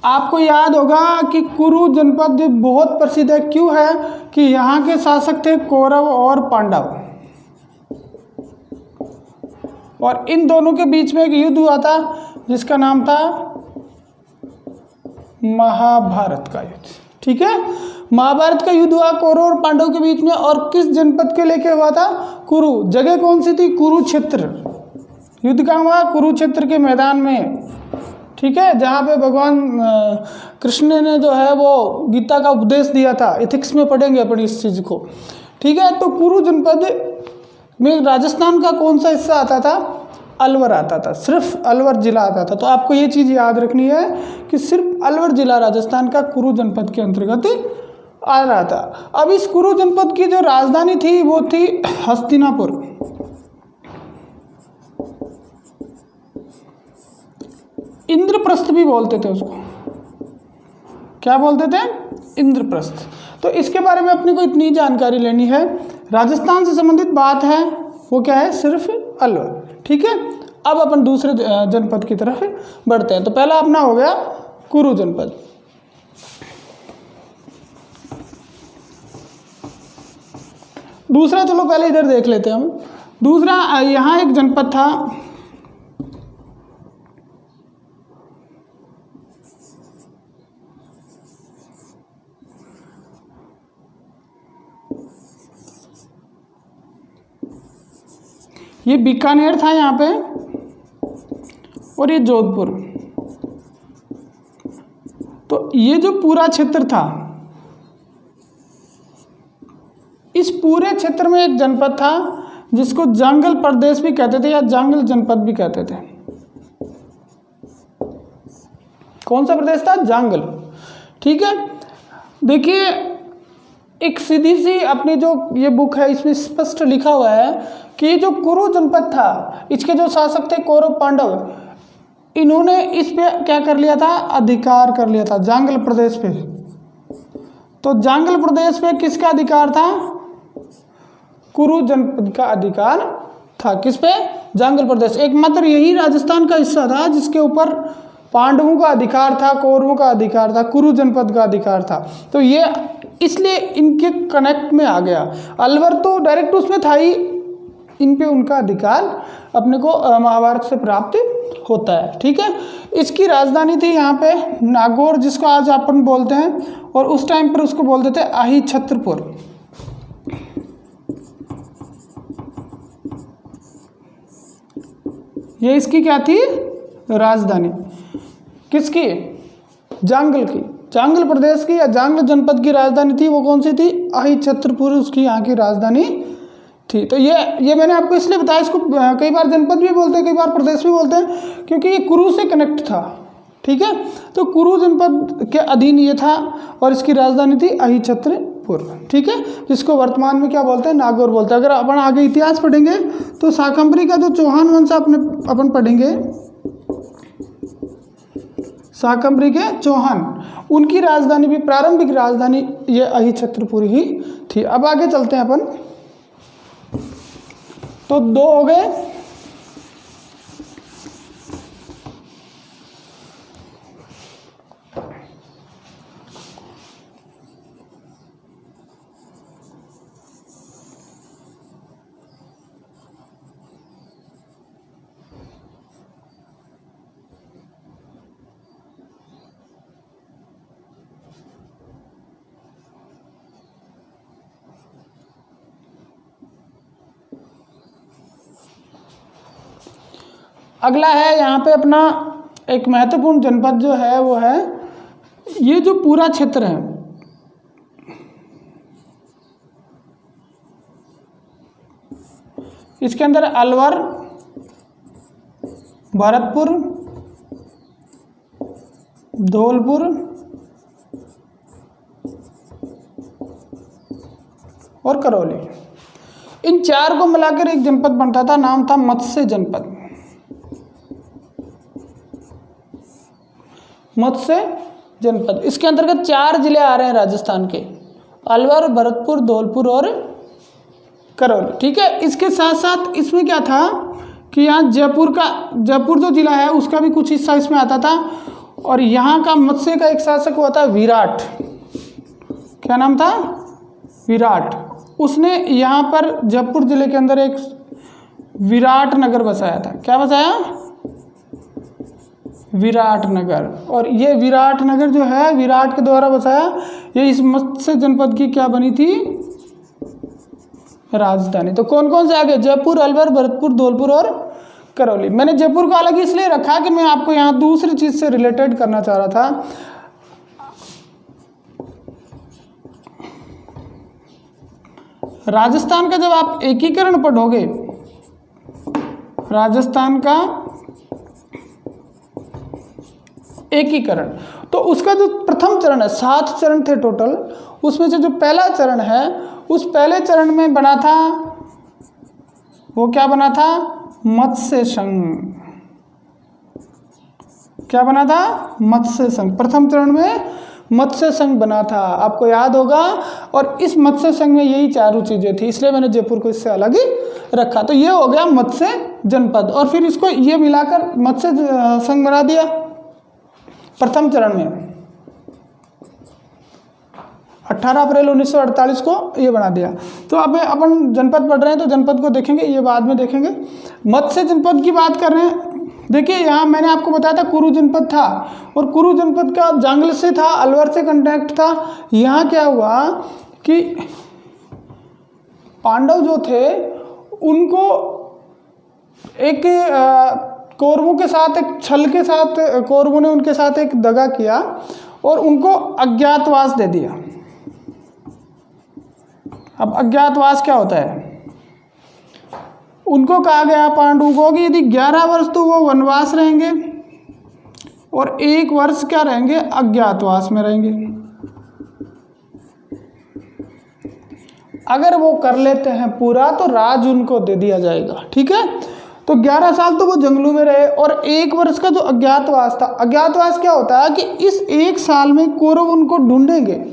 आपको याद होगा कि कुरु जनपद बहुत प्रसिद्ध है, क्यों है कि यहाँ के शासक थे कौरव और पांडव, और इन दोनों के बीच में एक युद्ध हुआ था जिसका नाम था महाभारत का युद्ध। ठीक है, महाभारत का युद्ध हुआ कौरव और पांडव के बीच में, और किस जनपद के लेके हुआ था, कुरु। जगह कौन सी थी, कुरुक्षेत्र। युद्ध कहाँ हुआ, कुरुक्षेत्र के मैदान में। ठीक है, जहाँ पे भगवान कृष्ण ने जो है वो गीता का उपदेश दिया था। एथिक्स में पढ़ेंगे अपन इस चीज़ को। ठीक है, तो कुरु जनपद में राजस्थान का कौन सा हिस्सा आता था, अलवर आता था, सिर्फ अलवर जिला आता था। तो आपको ये चीज़ याद रखनी है कि सिर्फ अलवर जिला राजस्थान का कुरु जनपद के अंतर्गत आ रहा था। अब इस कुरु जनपद की जो राजधानी थी वो थी हस्तिनापुर। इंद्रप्रस्थ भी बोलते थे उसको, क्या बोलते थे, इंद्रप्रस्थ। तो इसके बारे में अपने को इतनी जानकारी लेनी है। राजस्थान से संबंधित बात है वो क्या है, सिर्फ अलवर। ठीक है, अब अपन दूसरे जनपद की तरफ बढ़ते हैं। तो पहला अपना हो गया कुरु जनपद। दूसरा, चलो पहले इधर देख लेते हैं हम। दूसरा, यहाँ एक जनपद था, ये बीकानेर था यहाँ पे, और ये जोधपुर। तो तो ये जो पूरा क्षेत्र था, इस पूरे क्षेत्र में एक जनपद था जिसको जांगल प्रदेश भी कहते थे या जांगल जनपद भी कहते थे। कौन सा प्रदेश था? जांगल। ठीक है, देखिए एक सीधी सी अपनी जो ये बुक है इसमें स्पष्ट लिखा हुआ है कि जो कुरु जनपद था, इसके जो शासक थे कौरव पांडव, इन्होंने इस पे क्या कर लिया था? अधिकार कर लिया था जांगल प्रदेश पे। तो जांगल प्रदेश पे किसका अधिकार था? कुरु जनपद का अधिकार था। किस पे? जांगल प्रदेश। एकमात्र यही राजस्थान का हिस्सा था जिसके ऊपर पांडवों का अधिकार था, कौरवों का अधिकार था, कुरु जनपद का अधिकार था। तो ये इसलिए इनके कनेक्ट में आ गया। अलवर तो डायरेक्ट उसमें था ही, इन पे उनका अधिकार अपने को महाभारत से प्राप्त होता है। ठीक है, इसकी राजधानी थी यहाँ पे नागौर, जिसको आज अपन बोलते हैं, और उस टाइम पर उसको बोलते थे आही छत्रपुर। ये इसकी क्या थी? राजधानी। किसकी? जांगल की, जांगल प्रदेश की या जांगल जनपद की राजधानी थी। वो कौन सी थी? आही छत्रपुर, उसकी यहाँ की राजधानी थी। तो ये मैंने आपको इसलिए बताया, इसको कई बार जनपद भी बोलते हैं, कई बार प्रदेश भी बोलते हैं, क्योंकि ये कुरु से कनेक्ट था। ठीक है, तो कुरु जनपद के अधीन ये था और इसकी राजधानी थी आही छत्रपुर। ठीक है, जिसको वर्तमान में क्या बोलते हैं? नागौर बोलते हैं। अगर अपन आगे इतिहास पढ़ेंगे तो शाकंभरी का जो चौहान वंश अपन पढ़ेंगे, शाकंभरी के चौहान, उनकी राजधानी भी, प्रारंभिक राजधानी ये आही छत्रपुर ही थी। अब आगे चलते हैं अपन। तो 2 हो गए। अगला है यहाँ पे अपना एक महत्वपूर्ण जनपद जो है वो है ये जो पूरा क्षेत्र है, इसके अंदर अलवर, भरतपुर, धौलपुर और करौली, इन 4 को मिलाकर एक जनपद बनता था, नाम था मत्स्य जनपद। मत्स्य जनपद, इसके अंतर्गत 4 जिले आ रहे हैं राजस्थान के, अलवर, भरतपुर, धौलपुर और करौली। ठीक है, इसके साथ साथ इसमें क्या था कि यहाँ जयपुर जो जिला है उसका भी कुछ हिस्सा इसमें आता था, और यहाँ का मत्स्य का एक शासक हुआ था विराट। क्या नाम था? विराट। उसने यहाँ पर जयपुर जिले के अंदर एक विराट नगर बसाया था। क्या बसाया? विराट नगर। और ये विराट नगर जो है विराट के द्वारा बसाया, ये इस मत्स्य जनपद की क्या बनी थी? राजधानी। तो कौन कौन से आगे? जयपुर, अलवर, भरतपुर, धौलपुर और करौली। मैंने जयपुर को अलग इसलिए रखा कि मैं आपको यहाँ दूसरी चीज से रिलेटेड करना चाह रहा था। राजस्थान का जब आप एकीकरण पढ़ोगे, राजस्थान का एकीकरण, तो उसका जो प्रथम चरण है, 7 चरण थे टोटल, उसमें से जो पहला चरण है उस पहले चरण में बना था, वो क्या बना था? मत्स्य संघ। क्या बना था? मत्स्य संघ। प्रथम चरण में मत्स्य संघ बना था, आपको याद होगा। और इस मत्स्य संघ में यही 4 चीजें थी, इसलिए मैंने जयपुर को इससे अलग ही रखा। तो ये हो गया मत्स्य जनपद, और फिर इसको ये मिलाकर मत्स्य संघ बना दिया प्रथम चरण में। 18 अप्रैल 1948 को ये बना दिया। तो अब अपन जनपद पढ़ रहे हैं तो जनपद को देखेंगे, ये बाद में देखेंगे। मत्स्य जनपद की बात कर रहे हैं। देखिए यहाँ मैंने आपको बताया था कुरु जनपद था, और कुरु जनपद का जांगल से था, अलवर से कॉन्टैक्ट था। यहाँ क्या हुआ कि पांडव जो थे उनको एक कौरवों के साथ, एक छल के साथ, कौरवों ने उनके साथ एक दगा किया, और उनको अज्ञातवास दे दिया। अब अज्ञातवास क्या होता है? उनको कहा गया पांडु को कि यदि 11 वर्ष तो वो वनवास रहेंगे और 1 वर्ष क्या रहेंगे? अज्ञातवास में रहेंगे। अगर वो कर लेते हैं पूरा तो राज उनको दे दिया जाएगा। ठीक है, तो 11 साल तो वो जंगलों में रहे और 1 वर्ष का जो अज्ञातवास था। अज्ञातवास क्या होता है कि इस 1 साल में कौरव उनको ढूंढेंगे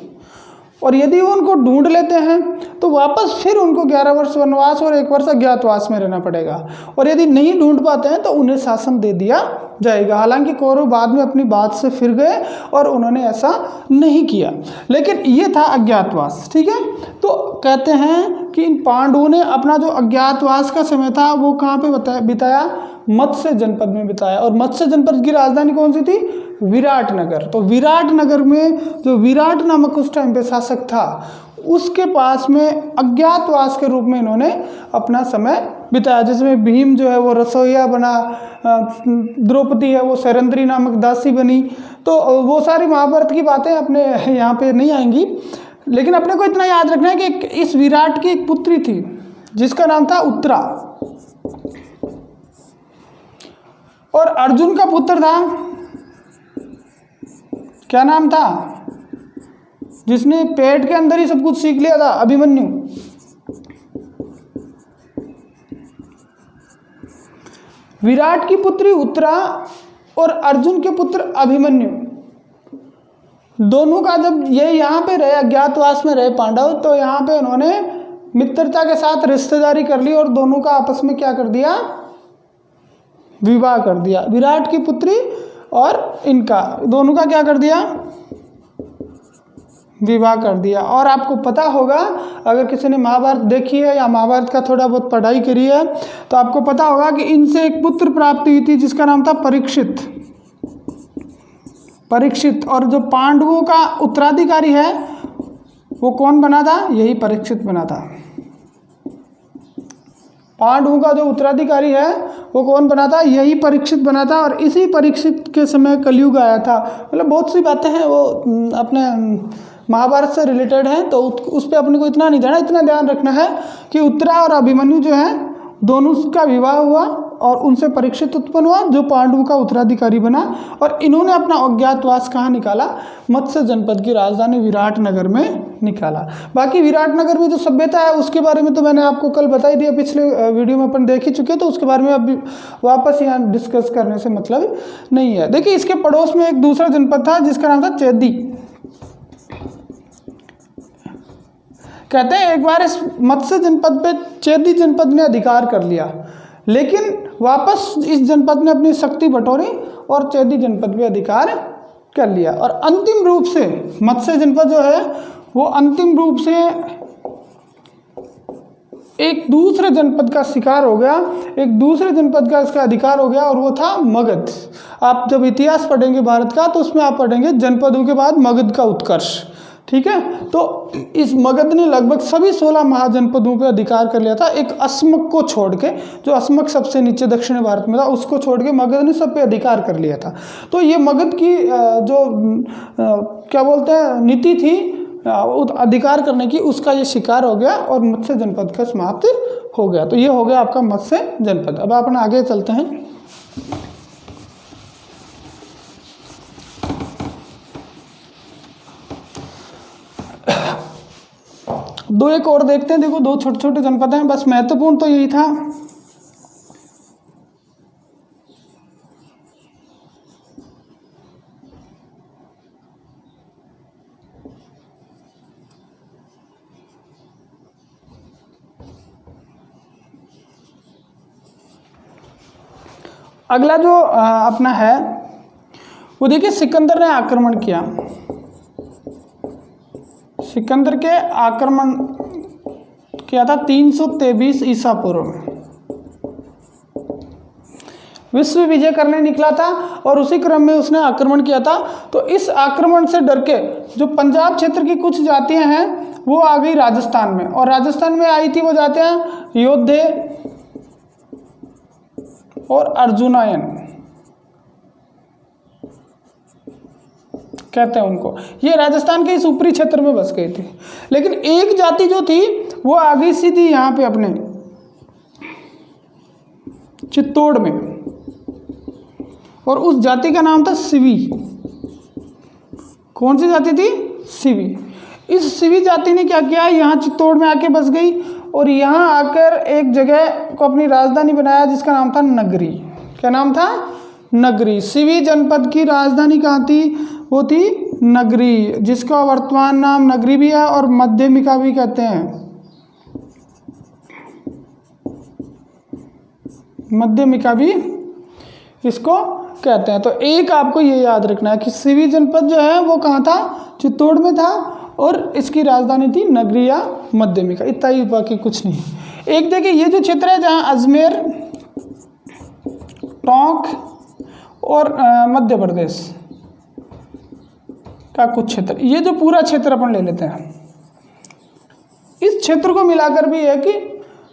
और यदि वो उनको ढूंढ लेते हैं तो वापस फिर उनको 11 वर्ष वनवास और 1 वर्ष अज्ञातवास में रहना पड़ेगा, और यदि नहीं ढूंढ पाते हैं तो उन्हें शासन दे दिया जाएगा। हालांकि कौरव बाद में अपनी बात से फिर गए और उन्होंने ऐसा नहीं किया, लेकिन ये था अज्ञातवास। ठीक है, तो कहते हैं कि इन पांडवों ने अपना जो अज्ञातवास का समय था वो कहाँ पे बिताया? मत्स्य जनपद में बिताया। और मत्स्य जनपद की राजधानी कौन सी थी? विराटनगर। तो विराटनगर में जो विराट नामक उस टाइम पे शासक था उसके पास में अज्ञातवास के रूप में इन्होंने अपना समय बिताया, जिसमें भीम जो है वो रसोइया बना, द्रौपदी है वो सैरंध्री नामक दासी बनी। तो वो सारी महाभारत की बातें अपने यहाँ पे नहीं आएंगी, लेकिन अपने को इतना याद रखना है कि इस विराट की एक पुत्री थी जिसका नाम था उत्तरा, और अर्जुन का पुत्र था, क्या नाम था? जिसने पेट के अंदर ही सब कुछ सीख लिया था, अभिमन्यु। विराट की पुत्री उत्तरा और अर्जुन के पुत्र अभिमन्यु, दोनों का जब ये यहाँ पे रहे, अज्ञातवास में रहे पांडव, तो यहाँ पे उन्होंने मित्रता के साथ रिश्तेदारी कर ली और दोनों का आपस में क्या कर दिया? विवाह कर दिया। विराट की पुत्री और इनका दोनों का क्या कर दिया? विवाह कर दिया। और आपको पता होगा, अगर किसी ने महाभारत देखी है या महाभारत का थोड़ा बहुत पढ़ाई करी है तो आपको पता होगा कि इनसे एक पुत्र प्राप्त हुई थी जिसका नाम था परीक्षित। परीक्षित, और जो पांडवों का उत्तराधिकारी है वो कौन बना था? यही परीक्षित बना था। पांडवों का जो उत्तराधिकारी है वो कौन बना था? यही परीक्षित बना था। और इसी परीक्षित के समय कलयुग आया था। मतलब बहुत सी बातें हैं वो अपने महाभारत से रिलेटेड हैं, तो उस पर अपने को इतना नहीं देना, इतना ध्यान रखना है कि उत्तरा और अभिमन्यु जो है दोनों का विवाह हुआ और उनसे परीक्षित उत्पन्न हुआ जो पांडवों का उत्तराधिकारी बना। और इन्होंने अपना अज्ञातवास कहाँ निकाला? मत्स्य जनपद की राजधानी विराटनगर में निकाला। बाकी विराटनगर में जो सभ्यता है उसके बारे में तो मैंने आपको कल बता ही दिया, पिछले वीडियो में अपन देख ही चुके, तो उसके बारे में अभी वापस यहाँ डिस्कस करने से मतलब नहीं है। देखिए, इसके पड़ोस में एक दूसरा जनपद था जिसका नाम था चेदी। कहते हैं एक बार इस मत्स्य जनपद पे चेदी जनपद ने अधिकार कर लिया, लेकिन वापस इस जनपद ने अपनी शक्ति बटोरी और चेदी जनपद पे अधिकार कर लिया। और अंतिम रूप से मत्स्य जनपद जो है वो अंतिम रूप से एक दूसरे जनपद का शिकार हो गया, एक दूसरे जनपद का इसका अधिकार हो गया, और वो था मगध। आप जब इतिहास पढ़ेंगे भारत का तो उसमें आप पढ़ेंगे जनपदों के बाद मगध का उत्कर्ष। ठीक है, तो इस मगध ने लगभग सभी 16 महाजनपदों पे अधिकार कर लिया था, एक अस्मक को छोड़ के, जो अस्मक सबसे नीचे दक्षिण भारत में था, उसको छोड़ के मगध ने सब पे अधिकार कर लिया था। तो ये मगध की जो क्या बोलते हैं नीति थी अधिकार करने की, उसका ये शिकार हो गया और मत्स्य जनपद का समाप्त हो गया। तो ये हो गया आपका मत्स्य जनपद। अब अपन आगे चलते हैं। दो एक और देखते हैं। देखो, 2 छोटे छोटे जनपद हैं, बस महत्वपूर्ण तो यही था। अगला जो अपना है वो देखिए, सिकंदर ने आक्रमण किया। सिकंदर के आक्रमण किया था 323 ईसा पूर्व में। विश्व विजय करने निकला था और उसी क्रम में उसने आक्रमण किया था। तो इस आक्रमण से डर के जो पंजाब क्षेत्र की कुछ जातियां हैं वो आ गई राजस्थान में, और राजस्थान में आई थी वो जातियां योद्धे और अर्जुनायन। कहते हैं उनको। ये राजस्थान के इस ऊपरी क्षेत्र में बस गई थी। लेकिन एक जाति जो थी वो आ गई सीधी यहाँ पे अपने चित्तौड़ में, और उस जाति का नाम था सिवी। कौन सी जाति थी? सिवी। इस सिवी जाति ने क्या किया, यहाँ चित्तौड़ में आके बस गई और यहाँ आकर एक जगह को अपनी राजधानी बनाया जिसका नाम था नगरी। क्या नाम था? नगरी। सिवी जनपद की राजधानी कहाँ थी? वो थी नगरी, जिसका वर्तमान नाम नगरी भी है और मध्यमिका भी कहते हैं। मध्यमिका भी इसको कहते हैं। तो एक आपको ये याद रखना है कि सिवी जनपद जो है वो कहाँ था? चित्तौड़ में था और इसकी राजधानी थी नगरी या मध्यमिका। इतना ही, बाकी कुछ नहीं। एक देखिए ये जो क्षेत्र है जहाँ अजमेर, टोंक और मध्य प्रदेश का कुछ क्षेत्र, ये जो पूरा क्षेत्र अपन ले लेते हैं, इस क्षेत्र को मिलाकर भी है कि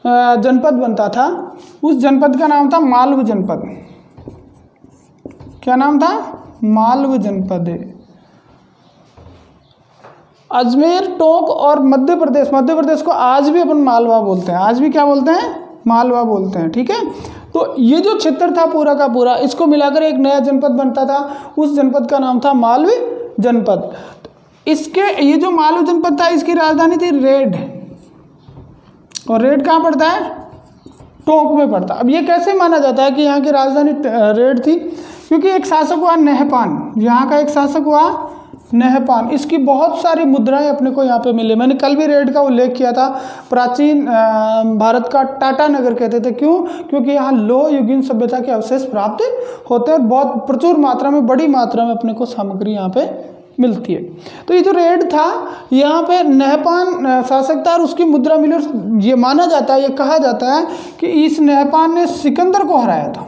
जनपद बनता था। उस जनपद का नाम था मालवा जनपद। क्या नाम था? मालवा जनपद। अजमेर, टोंक और मध्य प्रदेश को आज भी अपन मालवा बोलते हैं। आज भी क्या बोलते हैं? मालवा बोलते हैं। ठीक है। तो ये जो क्षेत्र था पूरा का पूरा, इसको मिलाकर एक नया जनपद बनता था। उस जनपद का नाम था मालवा जनपद। इसके ये जो मालवा जनपद था इसकी राजधानी थी रेड, और रेड कहाँ पड़ता है? टोंक में पड़ता। अब ये कैसे माना जाता है कि यहाँ की राजधानी रेड थी? क्योंकि एक शासक हुआ नहपान, यहाँ का एक शासक हुआ नहपान। इसकी बहुत सारी मुद्राएं अपने को यहाँ पे मिले। मैंने कल भी रेड का उल्लेख किया था। प्राचीन भारत का टाटा नगर कहते थे। क्यों? क्योंकि यहाँ लोह युगीन सभ्यता के अवशेष प्राप्त होते हैं। बहुत प्रचुर मात्रा में, बड़ी मात्रा में अपने को सामग्री यहाँ पे मिलती है। तो ये जो रेड था, यहाँ पे नहपान शासक था और उसकी मुद्रा मिली। और ये माना जाता है, ये कहा जाता है कि इस नहपान ने सिकंदर को हराया था।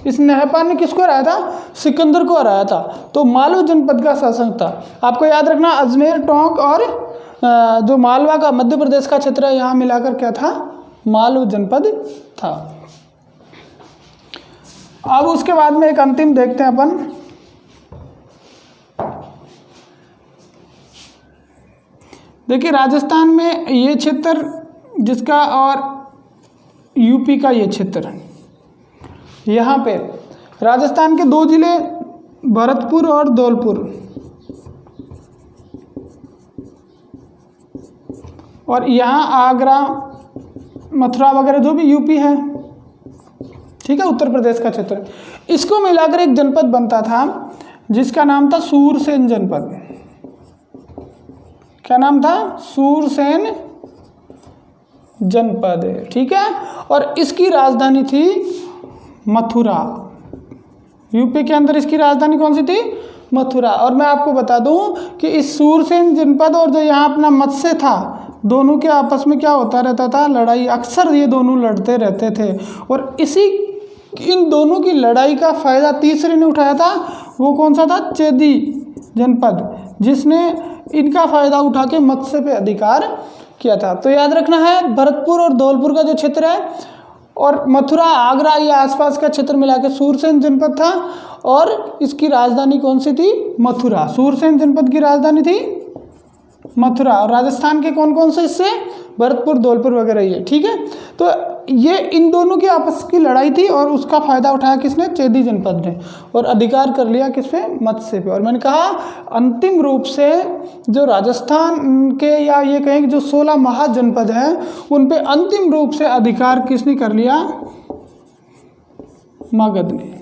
इस नहपान ने किसको हराया था? सिकंदर को हराया था। तो मालवा जनपद का शासक था। आपको याद रखना, अजमेर, टोंक और जो मालवा का मध्य प्रदेश का क्षेत्र है, यहाँ मिलाकर क्या था? मालवा जनपद था। अब उसके बाद में एक अंतिम देखते हैं अपन। देखिए राजस्थान में ये क्षेत्र जिसका, और यूपी का ये क्षेत्र, यहाँ पे राजस्थान के दो जिले भरतपुर और धौलपुर, और यहाँ आगरा, मथुरा वगैरह जो भी यूपी है, ठीक है, उत्तर प्रदेश का क्षेत्र, इसको मिलाकर एक जनपद बनता था जिसका नाम था सूरसेन जनपद। क्या नाम था? सूरसेन जनपद। ठीक है। और इसकी राजधानी थी मथुरा। यूपी के अंदर इसकी राजधानी कौन सी थी? मथुरा। और मैं आपको बता दूं कि इस सूरसेन जनपद और जो यहाँ अपना मत्स्य था, दोनों के आपस में क्या होता रहता था? लड़ाई। अक्सर ये दोनों लड़ते रहते थे। और इन दोनों की लड़ाई का फायदा तीसरे ने उठाया था। वो कौन सा था? चेदी जनपद, जिसने इनका फायदा उठा के मत्स्य पे अधिकार किया था। तो याद रखना है, भरतपुर और धौलपुर का जो क्षेत्र है और मथुरा, आगरा, ये आसपास का क्षेत्र मिला के सूरसेन जनपद था। और इसकी राजधानी कौन सी थी? मथुरा। सूरसेन जनपद की राजधानी थी मथुरा। और राजस्थान के कौन कौन से हिस्से? भरतपुर, धौलपुर वगैरह ये। ठीक है। तो ये इन दोनों की आपस की लड़ाई थी और उसका फायदा उठाया किसने? चेदी जनपद ने, और अधिकार कर लिया किस पे? मत्स्य पे। और मैंने कहा अंतिम रूप से जो राजस्थान के, या ये कहें कि जो 16 महाजनपद हैं, उन पे अंतिम रूप से अधिकार किसने कर लिया? मगध ने।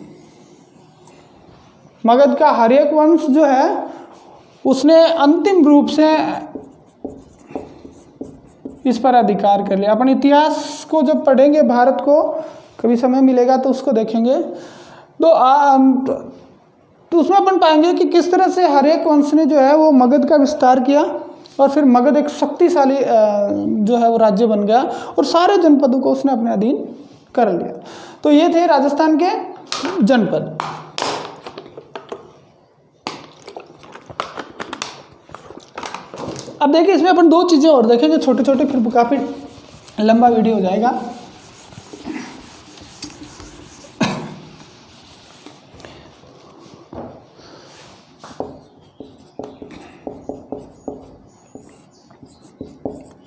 मगध का हर्यक वंश जो है उसने अंतिम रूप से इस पर अधिकार कर लिया। अपन इतिहास को जब पढ़ेंगे, भारत को कभी समय मिलेगा तो उसको देखेंगे, तो उसमें अपन पाएंगे कि किस तरह से हर्यक वंश ने जो है वो मगध का विस्तार किया और फिर मगध एक शक्तिशाली जो है वो राज्य बन गया और सारे जनपदों को उसने अपने अधीन कर लिया। तो ये थे राजस्थान के जनपद। अब देखिए इसमें अपन दो चीज़ें और देखेंगे छोटे छोटे, फिर काफ़ी लंबा वीडियो हो जाएगा।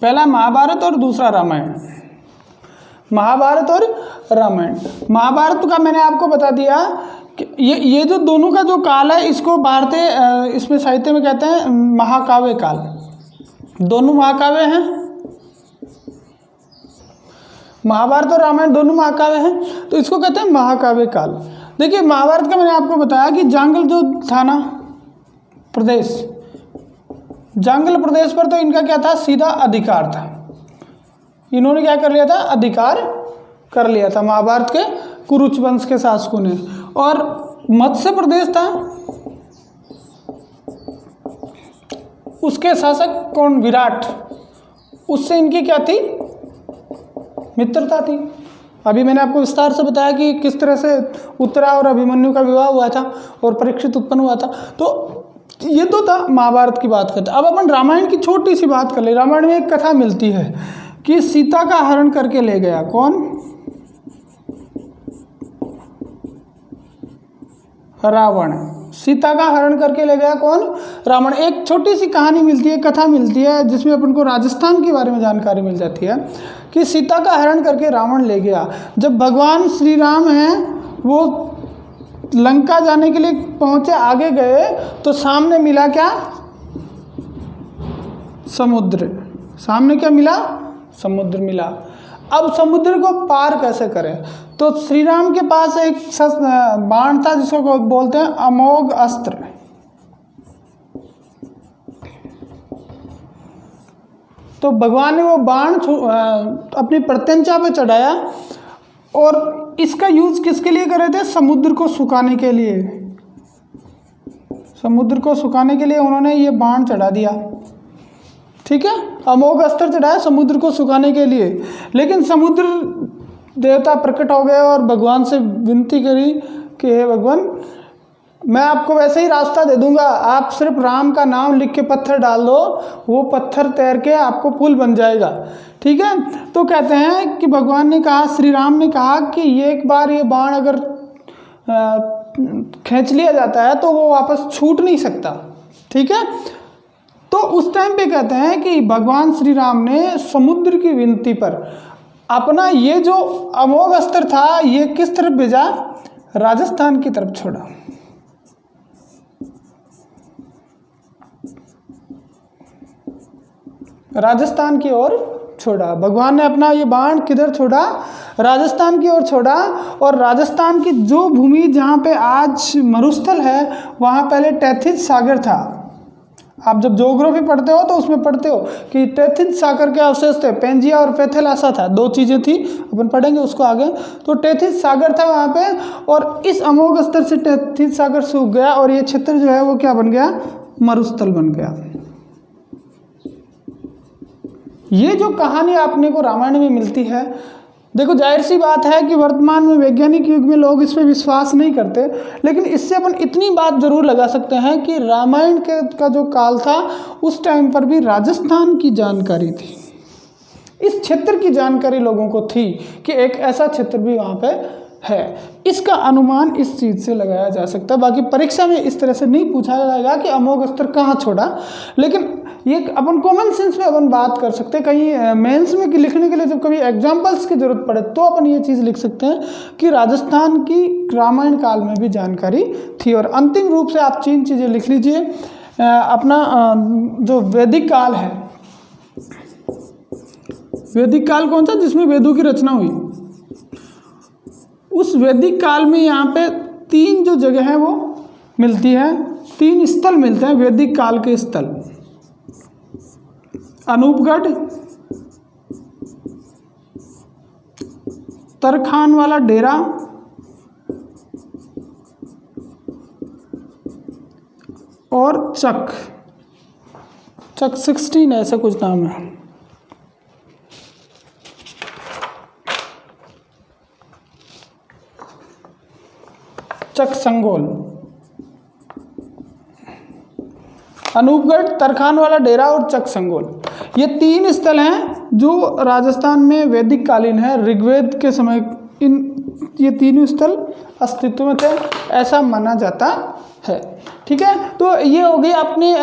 पहला महाभारत और दूसरा रामायण। महाभारत और रामायण। महाभारत का मैंने आपको बता दिया कि ये जो दोनों का जो काल है इसको भारतीय इसमें साहित्य में कहते हैं महाकाव्य काल। दोनों महाकाव्य हैं, महाभारत और रामायण दोनों महाकाव्य हैं, तो इसको कहते हैं महाकाव्य काल। देखिए महाभारत का मैंने आपको बताया कि जांगल जो था ना प्रदेश, जांगल प्रदेश पर तो इनका क्या था, सीधा अधिकार था। इन्होंने क्या कर लिया था, अधिकार कर लिया था महाभारत के कुरुच वंश के शासकों ने। और मत्स्य प्रदेश था, उसके शासक कौन, विराट, उससे इनकी क्या थी, मित्रता थी। अभी मैंने आपको विस्तार से बताया कि किस तरह से उत्तरा और अभिमन्यु का विवाह हुआ था और परीक्षित उत्पन्न हुआ था। तो ये तो था महाभारत की बात करते। अब अपन रामायण की छोटी सी बात कर ले। रामायण में एक कथा मिलती है कि सीता का हरण करके ले गया कौन, रावण। सीता का हरण करके ले गया कौन, रावण। एक छोटी सी कहानी मिलती है, कथा मिलती है, जिसमें अपन को राजस्थान के बारे में जानकारी मिल जाती है कि सीता का हरण करके रावण ले गया। जब भगवान श्री राम हैं वो लंका जाने के लिए पहुंचे, आगे गए तो सामने मिला क्या, समुद्र। सामने क्या मिला, समुद्र मिला। अब समुद्र को पार कैसे करें, तो श्री राम के पास एक बाण था जिसको बोलते हैं अमोघ अस्त्र। तो भगवान ने वो बाण अपनी प्रत्यंचा पे चढ़ाया और इसका यूज किसके लिए करे थे, समुद्र को सुखाने के लिए। समुद्र को सुखाने के लिए उन्होंने ये बाण चढ़ा दिया, ठीक है, अमोघ अस्त्र चढ़ाया समुद्र को सुखाने के लिए। लेकिन समुद्र देवता प्रकट हो गए और भगवान से विनती करी कि हे भगवान, मैं आपको वैसे ही रास्ता दे दूंगा, आप सिर्फ राम का नाम लिख के पत्थर डाल दो, वो पत्थर तैर के आपको पुल बन जाएगा, ठीक है। तो कहते हैं कि भगवान ने कहा, श्री राम ने कहा कि ये एक बार ये बाण अगर खींच लिया जाता है तो वो वापस छूट नहीं सकता, ठीक है। तो उस टाइम पे कहते हैं कि भगवान श्री राम ने समुद्र की विनती पर अपना ये जो अमोघ अस्त्र था ये किस तरफ भेजा, राजस्थान की तरफ छोड़ा। राजस्थान की ओर छोड़ा। भगवान ने अपना ये बाण किधर छोड़ा, राजस्थान की ओर छोड़ा। और राजस्थान की जो भूमि जहाँ पे आज मरुस्थल है वहाँ पहले टैथिस सागर था। आप जब ज्योग्राफी पढ़ते हो तो उसमें पढ़ते हो कि टैथिस सागर के अवशेष थे, पेंजिया और पैथेलासा था, दो चीज़ें थी, अपन पढ़ेंगे उसको आगे। तो टैथिस सागर था वहाँ पे, और इस अमोघ स्तर से टैथिस सागर सूख गया और ये क्षेत्र जो है वो क्या बन गया, मरुस्थल बन गया। ये जो कहानी आपने को रामायण में मिलती है, देखो जाहिर सी बात है कि वर्तमान में वैज्ञानिक युग में लोग इस पर विश्वास नहीं करते, लेकिन इससे अपन इतनी बात जरूर लगा सकते हैं कि रामायण का जो काल था उस टाइम पर भी राजस्थान की जानकारी थी, इस क्षेत्र की जानकारी लोगों को थी कि एक ऐसा क्षेत्र भी वहाँ पे है। इसका अनुमान इस चीज़ से लगाया जा सकता है। बाकी परीक्षा में इस तरह से नहीं पूछा जाएगा कि अमोघ अस्त्र कहाँ छोड़ा, लेकिन ये अपन कॉमन सेंस में अपन बात कर सकते हैं। कहीं मेंस में लिखने के लिए जब कभी एग्जाम्पल्स की जरूरत पड़े तो अपन ये चीज़ लिख सकते हैं कि राजस्थान की रामायण काल में भी जानकारी थी। और अंतिम रूप से आप 3 चीज़ें लिख लीजिए। अपना जो वैदिक काल है, वैदिक काल कौन सा, जिसमें वेदों की रचना हुई, उस वैदिक काल में यहाँ पे 3 जो जगह हैं वो मिलती है, 3 स्थल मिलते हैं वैदिक काल के स्थल। अनूपगढ़, तरखान वाला डेरा और चक 16 ऐसा कुछ नाम है। चक संगोल, अनूपगढ़, तरखान वाला डेरा और चक संगोल, ये 3 स्थल हैं जो राजस्थान में वैदिक कालीन है। ऋग्वेद के समय ये 3 स्थल अस्तित्व में थे, ऐसा माना जाता है, ठीक है। तो ये हो गई अपनी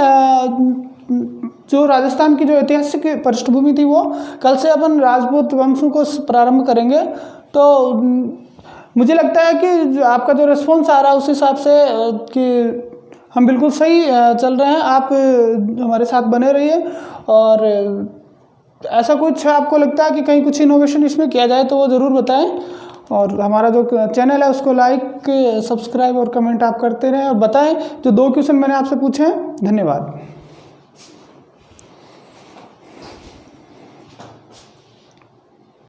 जो राजस्थान की जो ऐतिहासिक पृष्ठभूमि थी वो, कल से अपन राजपूत वंशों को प्रारंभ करेंगे। तो मुझे लगता है कि आपका जो रिस्पॉन्स आ रहा है उस हिसाब से कि हम बिल्कुल सही चल रहे हैं। आप हमारे साथ बने रहिए, और ऐसा कुछ आपको लगता है कि कहीं कुछ इनोवेशन इसमें किया जाए तो वो ज़रूर बताएं। और हमारा जो चैनल है उसको लाइक, सब्सक्राइब और कमेंट आप करते रहें, और बताएं जो 2 क्वेश्चन मैंने आपसे पूछे हैं। धन्यवाद।